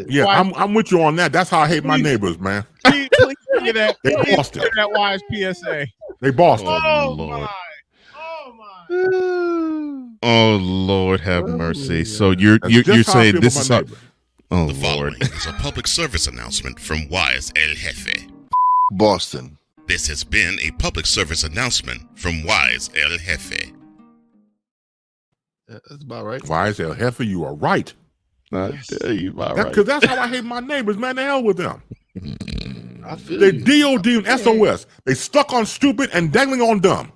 Yeah. I'm with you on that. That's how I hate my neighbors, man. Please Look at that. They Look Boston. at that Wize PSA. They Boston. Oh, Lord. my. Oh, my. Oh Lord, have mercy. So you're saying this is how? Oh The Lord. following is a public service announcement from Wize El Jefe. Boston. This has been a public service announcement from Wize El Jefe. That's about right. Wize El Jefe, you are right. I tell you, about right. Because that's how I hate my neighbors, man. The hell with them. I feel They you. DOD and SOS. They stuck on stupid and dangling on dumb.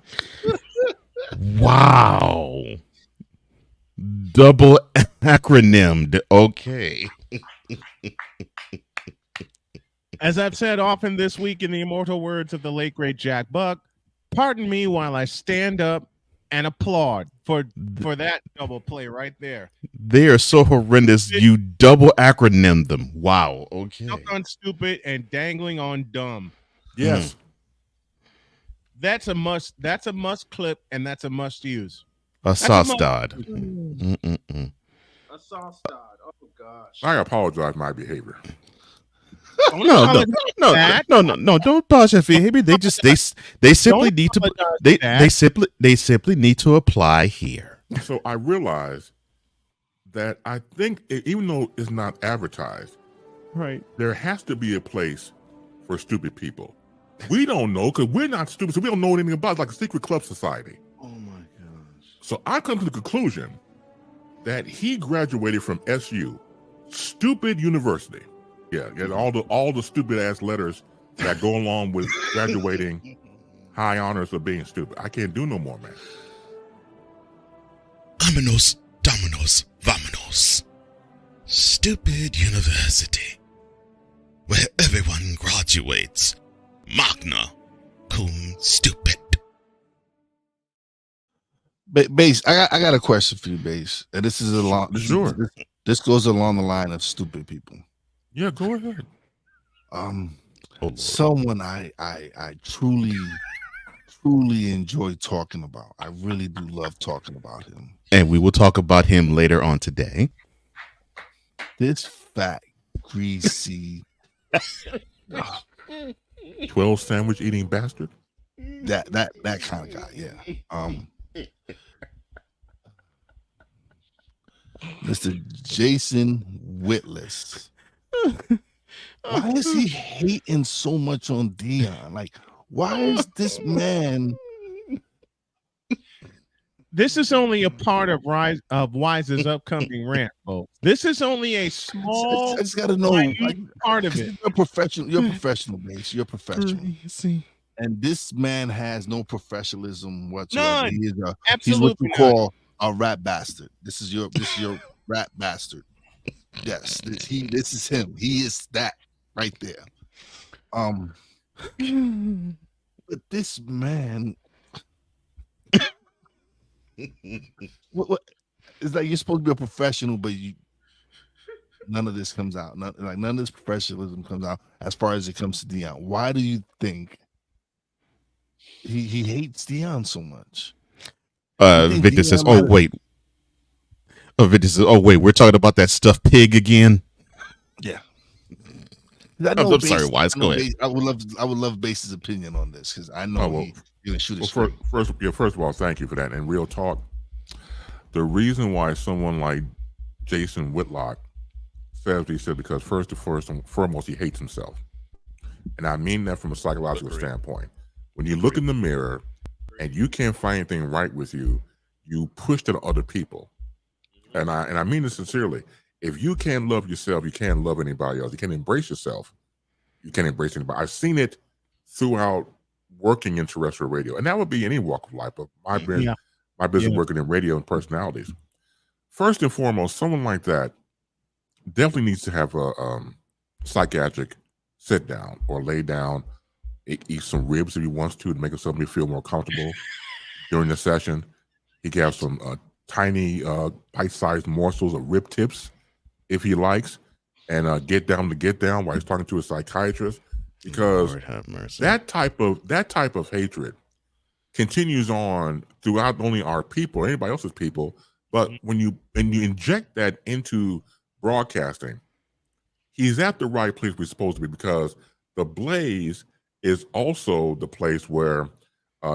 Wow. Double acronymed. Okay. As I've said often this week in the immortal words of the late great Jack Buck, pardon me while I stand up and applaud for that double play right there. They are so horrendous. You double acronym them. Wow. Okay. Stuck on stupid and dangling on dumb. Yes. That's a must. That's a must clip, and that's a must use. A sauce dod. A sauce dod. Oh gosh. I apologize for my behavior. No. Don't apologize for behavior. They simply need to they simply need to apply here. So I realized that I think even though it's not advertised, right, there has to be a place for stupid people. We don't know because we're not stupid, so we don't know anything about it. It's like a secret club society. Oh my gosh. So I come to the conclusion that he graduated from SU, stupid university. Yeah, all the stupid ass letters that go along with graduating high honors of being stupid. I can't do no more, man. Vámonos, dominos, vámonos. Stupid university, where everyone graduates. Magna cum stupid. Base, I got a question for you, Base, and this is this goes along the line of stupid people. Yeah, go ahead. Someone I truly enjoy talking about. I really do love talking about him. And we will talk about him later on today. This fat, greasy 12 sandwich eating bastard. That kind of guy, yeah. Mr. Jason Whitless. Why is he hating so much on Dion? Like, why is this man? This is only a part of Wize's upcoming rant, folks. This is only a small. I just gotta know part of it. You're professional. You're professional, Base. You're professional. And this man has no professionalism whatsoever. None. He's what you call a rat bastard. This is your rat bastard. Yes, this is him. He is that right there. But this man, what? It's like you're supposed to be a professional, but none of this comes out. None of this professionalism comes out as far as it comes to Dion. Why do you think he hates Dion so much? Victor says, "Oh wait." Victor says, "Oh wait, we're talking about that stuffed pig again." Yeah. I'm sorry, Wize. Go ahead. I would love Base's opinion on this because I know he's gonna shoot it straight. First of all, thank you for that. And real talk, the reason why someone like Jason Whitlock says what he said, because first and foremost, he hates himself. And I mean that from a psychological standpoint. When you look in the mirror and you can't find anything right with you, you push that on other people. And I mean this sincerely. If you can't love yourself, you can't love anybody else. You can't embrace yourself. You can't embrace anybody. I've seen it throughout working in terrestrial radio, and that would be any walk of life. But my business working in radio and personalities. First and foremost, someone like that definitely needs to have a psychiatric sit down or lay down, eat some ribs if he wants to make himself feel more comfortable during the session. He can have some tiny bite-sized morsels of rib tips if he likes, and get down while he's talking to a psychiatrist, because Lord have mercy. that type of hatred continues on throughout not only our people, anybody else's people, but when you inject that into broadcasting, he's at the right place we're supposed to be, because the blaze is also the place where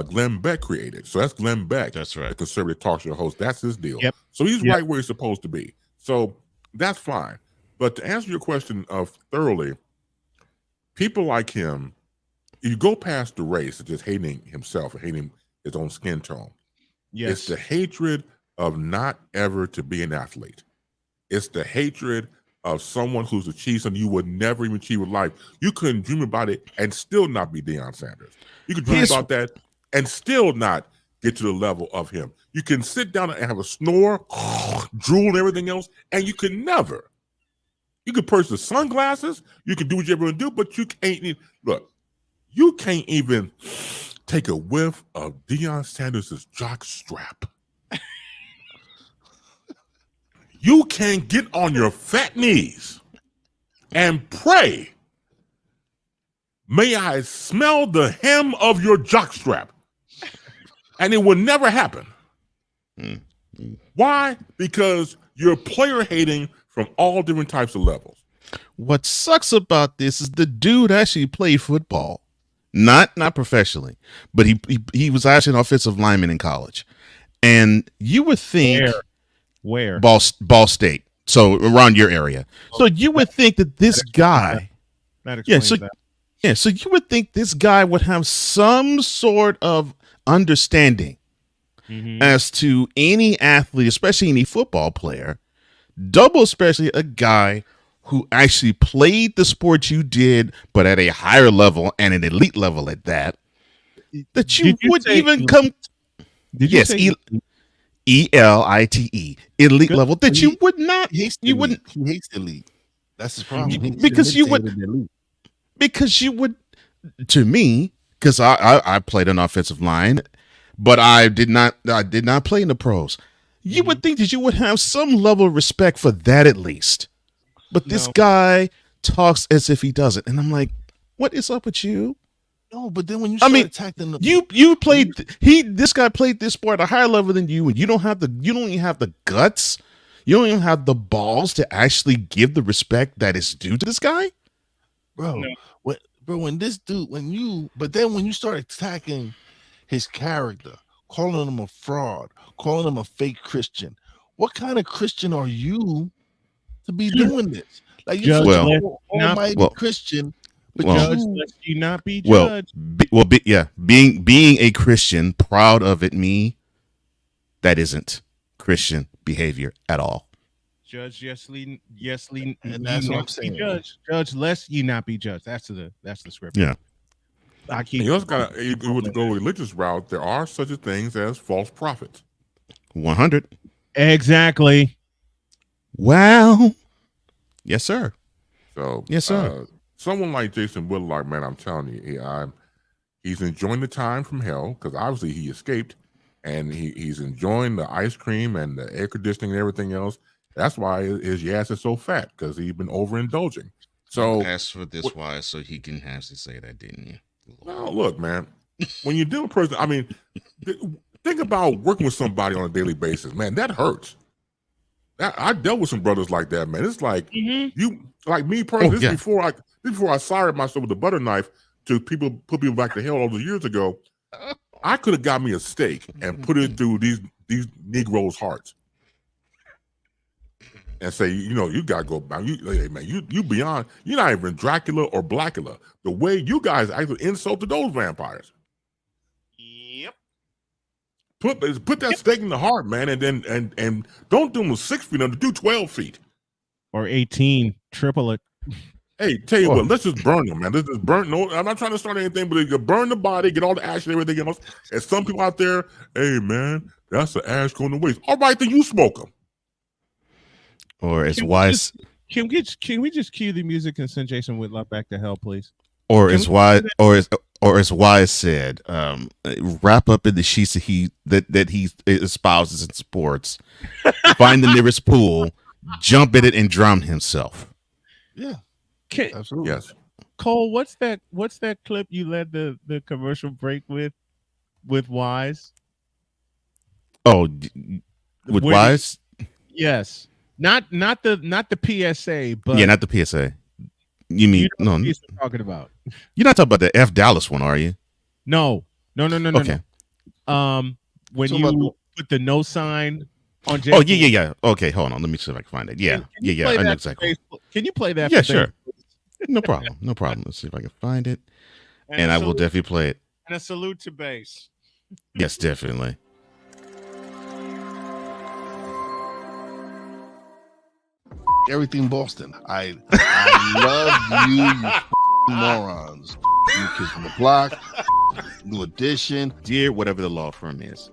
Glenn Beck created. So that's Glenn Beck. That's right. The conservative talk show host. That's his deal. Yep. So he's Yep. right where he's supposed to be. So that's fine. But to answer your question thoroughly, people like him, you go past the race of just hating himself or hating his own skin tone. Yes. It's the hatred of not ever to be an athlete. It's the hatred of someone who's achieved something you would never even achieve in life. You couldn't dream about it and still not be Deion Sanders. You could dream about that and still not get to the level of him. You can sit down and have a snore, drool and everything else, and you can never. You can purchase the sunglasses, you can do what you ever do, but you can't even, look, you can't even take a whiff of Deion Sanders' jock strap. You can get on your fat knees and pray, may I smell the hem of your jockstrap. And it will never happen. Why? Because you're player hating from all different types of levels. What sucks about this is the dude actually played football. Not professionally, but he was actually an offensive lineman in college. And you would think Where? Ball State. So around your area. So you would think that this guy That explains that. Yeah, so you would think this guy would have some sort of understanding as to any athlete, especially any football player, double especially a guy who actually played the sport you did, but at a higher level and an elite level at that, that you would even come. Yes, ELITE, elite level, that you would not, you wouldn't. He hates elite. That's his problem. Because you would, because you would, to me, because I played an offensive line, but I did not play in the pros. You would think that you would have some level of respect for that at least. But this guy talks as if he doesn't. And I'm like, what is up with you? No, but then when you start attacking the you played this guy played this sport at a higher level than you, and you don't even have the guts, you don't even have the balls to actually give the respect that is due to this guy? Bro, when this dude, but then when you start attacking his character, calling him a fraud, calling him a fake Christian, what kind of Christian are you to be doing this? Like you're such an almighty Christian, but Judge, lest you not be judged. Being a Christian, proud of it, that isn't Christian behavior at all. Judge, yes, and that's what I'm saying. Judge, lest you not be judged. That's the script. Yeah. You also got to go religious route. There are such things as false prophets. 100. Exactly. Wow. Yes, sir. So yes, sir. Someone like Jason Whitlock, man, I'm telling you, he's enjoying the time from hell because obviously he escaped, and he's enjoying the ice cream and the air conditioning and everything else. That's why his ass is so fat, because he's been overindulging. So asked for this why so he can have to say that, didn't you? No, look, man. When you deal with a person, I mean, think about working with somebody on a daily basis, man. That hurts. I dealt with some brothers like that, man. It's like you, like me personally. This before I sired myself with a butter knife to put people back to hell all those years ago. I could have got me a steak and put it through these Negroes' hearts and say, you gotta go back. Hey, man, you beyond. You're not even Dracula or Blackula. The way you guys actually insulted those vampires. Yep. Put that stake in the heart, man, and then and don't do them with 6 feet under, do 12 feet or 18. Triple it. Hey, tell you what, let's just burn them, man. Let's just burn. No, I'm not trying to start anything, but you can burn the body, get all the ash and everything else. And some people out there, hey, man, that's the ash going to waste. All right, then you smoke them. Or as Wize, can we just cue the music and send Jason Whitlock back to hell, please? Or as Wize, or as Wize said, wrap up in the sheets that he espouses and supports. Find the nearest pool, jump in it, and drown himself. Yeah, absolutely. Yes. Cole, what's that clip you led the commercial break with Wize? Oh, with Wize? Yes. Not the PSA, but yeah, not the PSA. You mean know what piece we're talking about? You're not talking about the F Dallas one, are you? No. Okay. When you put the no sign on. Oh yeah. Okay, hold on. Let me see if I can find it. Yeah, Can you I play know that exactly. Can you play that? Yeah, for sure. bass? No problem. Let's see if I can find it, and a I will salute- definitely play it. And a salute to bass. Yes, definitely. Everything Boston. I love you morons. New Kids on the Block, New Edition. Dear whatever the law firm is.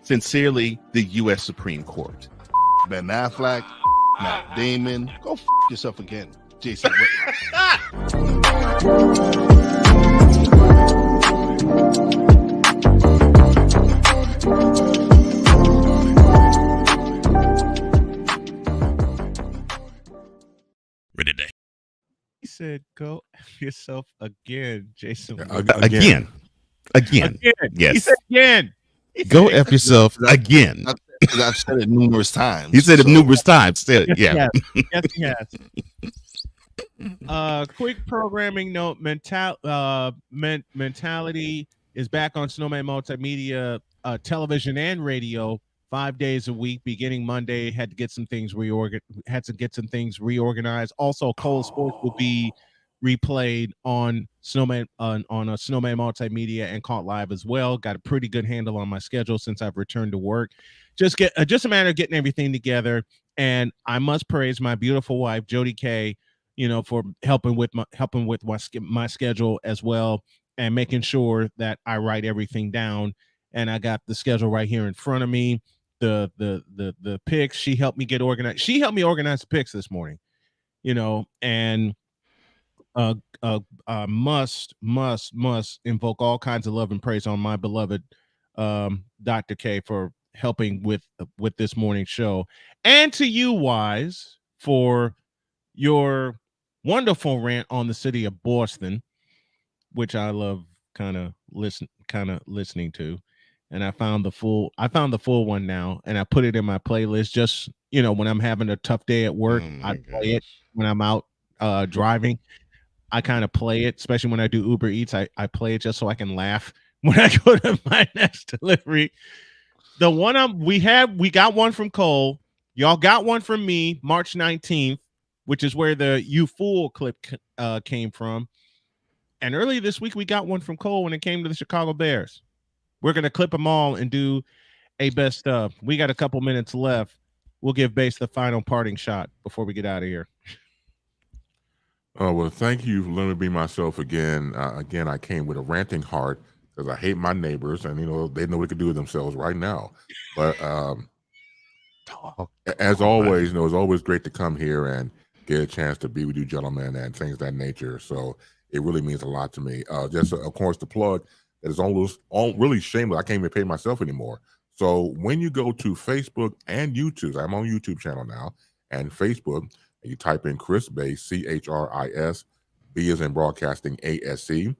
Sincerely, the U.S. Supreme Court. Ben Affleck, Matt Damon. Go yourself again, Jason Whitlock. Ready to. He said, "Go F yourself again, Jason." Again. Yes. He said again. Go F yourself again. I've said it numerous times. He said it numerous times. Still, yeah. Yes, he has. Quick programming note: mentality is back on Snowman Multimedia, television and radio, 5 days a week, beginning Monday. Had to get some things reorganized. Also, Cole Sports will be replayed on Snowman on a Snowman Multimedia and caught live as well. Got a pretty good handle on my schedule since I've returned to work. Just a matter of getting everything together. And I must praise my beautiful wife, Jody K, for helping with my schedule as well, and making sure that I write everything down. And I got the schedule right here in front of me. The picks, she helped me get organized. She helped me organize the picks this morning, and must invoke all kinds of love and praise on my beloved Dr. K for helping with this morning's show, and to you, Wize, for your wonderful rant on the city of Boston, which I love kind of listening to. And I found the full one now, and I put it in my playlist. Just when I'm having a tough day at work, I play it when I'm out driving. I kind of play it, especially when I do Uber Eats. I play it just so I can laugh when I go to my next delivery. The one we got one from Cole. Y'all got one from me, March 19th, which is where the "You Fool" clip came from. And earlier this week, we got one from Cole when it came to the Chicago Bears. We're going to clip them all and do a best of. We got a couple minutes left. We'll give Bass the final parting shot before we get out of here. Well, thank you for letting me be myself again. Again, I came with a ranting heart because I hate my neighbors, and they know what they can do with themselves right now. But as always, it's always great to come here and get a chance to be with you gentlemen and things of that nature. So it really means a lot to me. Just of course the plug that is almost really shameless. I can't even pay myself anymore. So when you go to Facebook and YouTube, I'm on YouTube channel now, and Facebook, and you type in Chris Bass, CHRIS, B as in broadcasting, ASC.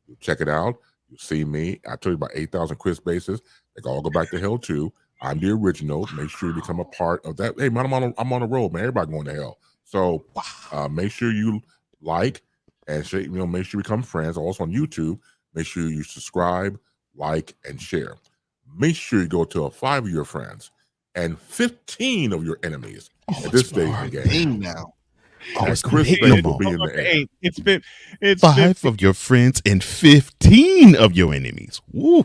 You check it out. You see me. I told you about 8,000 Chris Basses. They all go back to hell too. I'm the original. Make sure you become a part of that. Hey man, I'm on the road, man. Everybody going to hell. So make sure you like and share, make sure you become friends. Also on YouTube, make sure you subscribe, like, and share. Make sure you go to 5 of your friends and 15 of your enemies at this stage of the game. Now. Chris Bass will be in the air. It's 5 of your friends and 15 of your enemies. Woo.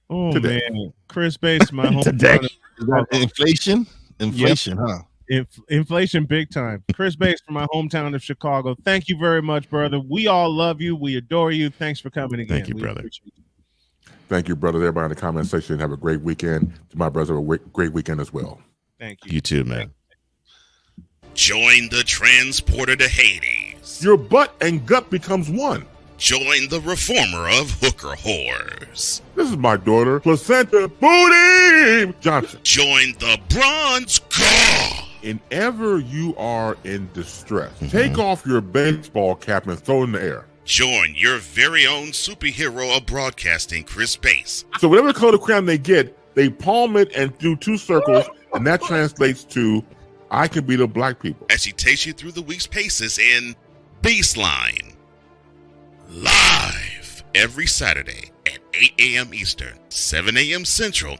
Oh today. Man, Chris Bass, my hometown. Inflation, yep. Huh? Inflation big time. Chris Bass from my hometown of Chicago. Thank you very much, brother. We all love you. We adore you. Thanks for coming again. Thank you, brother. Thank you, brother. Everybody in the comment section, have a great weekend. To my brother, a great weekend as well. Thank you. You too, man. Join the transporter to Hades. Your butt and gut becomes one. Join the reformer of hooker whores. This is my daughter, Placenta Booty Johnson. Join the bronze god. Whenever you are in distress, take off your baseball cap and throw it in the air. Join your very own superhero of broadcasting, Chris Bass. So whatever the color crown they get, they palm it and do 2 circles, and that translates to I can be the black people. As she takes you through the week's paces in Baseline. Live every Saturday at 8 a.m. Eastern, 7 a.m. Central,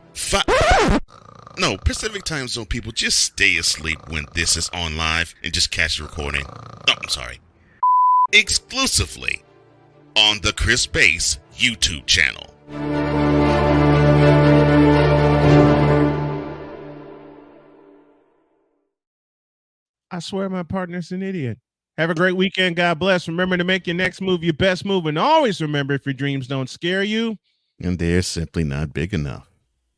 Pacific Time Zone people, just stay asleep when this is on live and just catch the recording. Oh, I'm sorry. Exclusively on the Chris Base YouTube channel. I swear my partner's an idiot. Have a great weekend. God bless. Remember to make your next move your best move. And always remember, if your dreams don't scare you, and they're simply not big enough.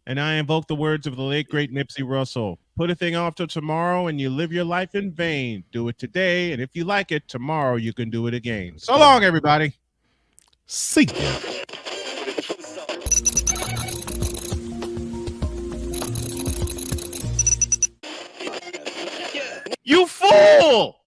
And I invoke the words of the late, great Nipsey Russell. Put a thing off till tomorrow and you live your life in vain. Do it today. And if you like it, tomorrow you can do it again. So long, everybody. See ya. You fool!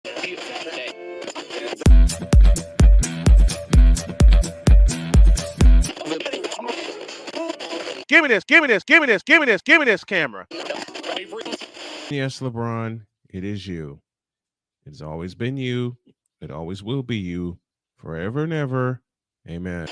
Give me this, give me this, give me this, give me this, give me this camera. Yes, LeBron, it is you. It's always been you. It always will be you. Forever and ever. Amen.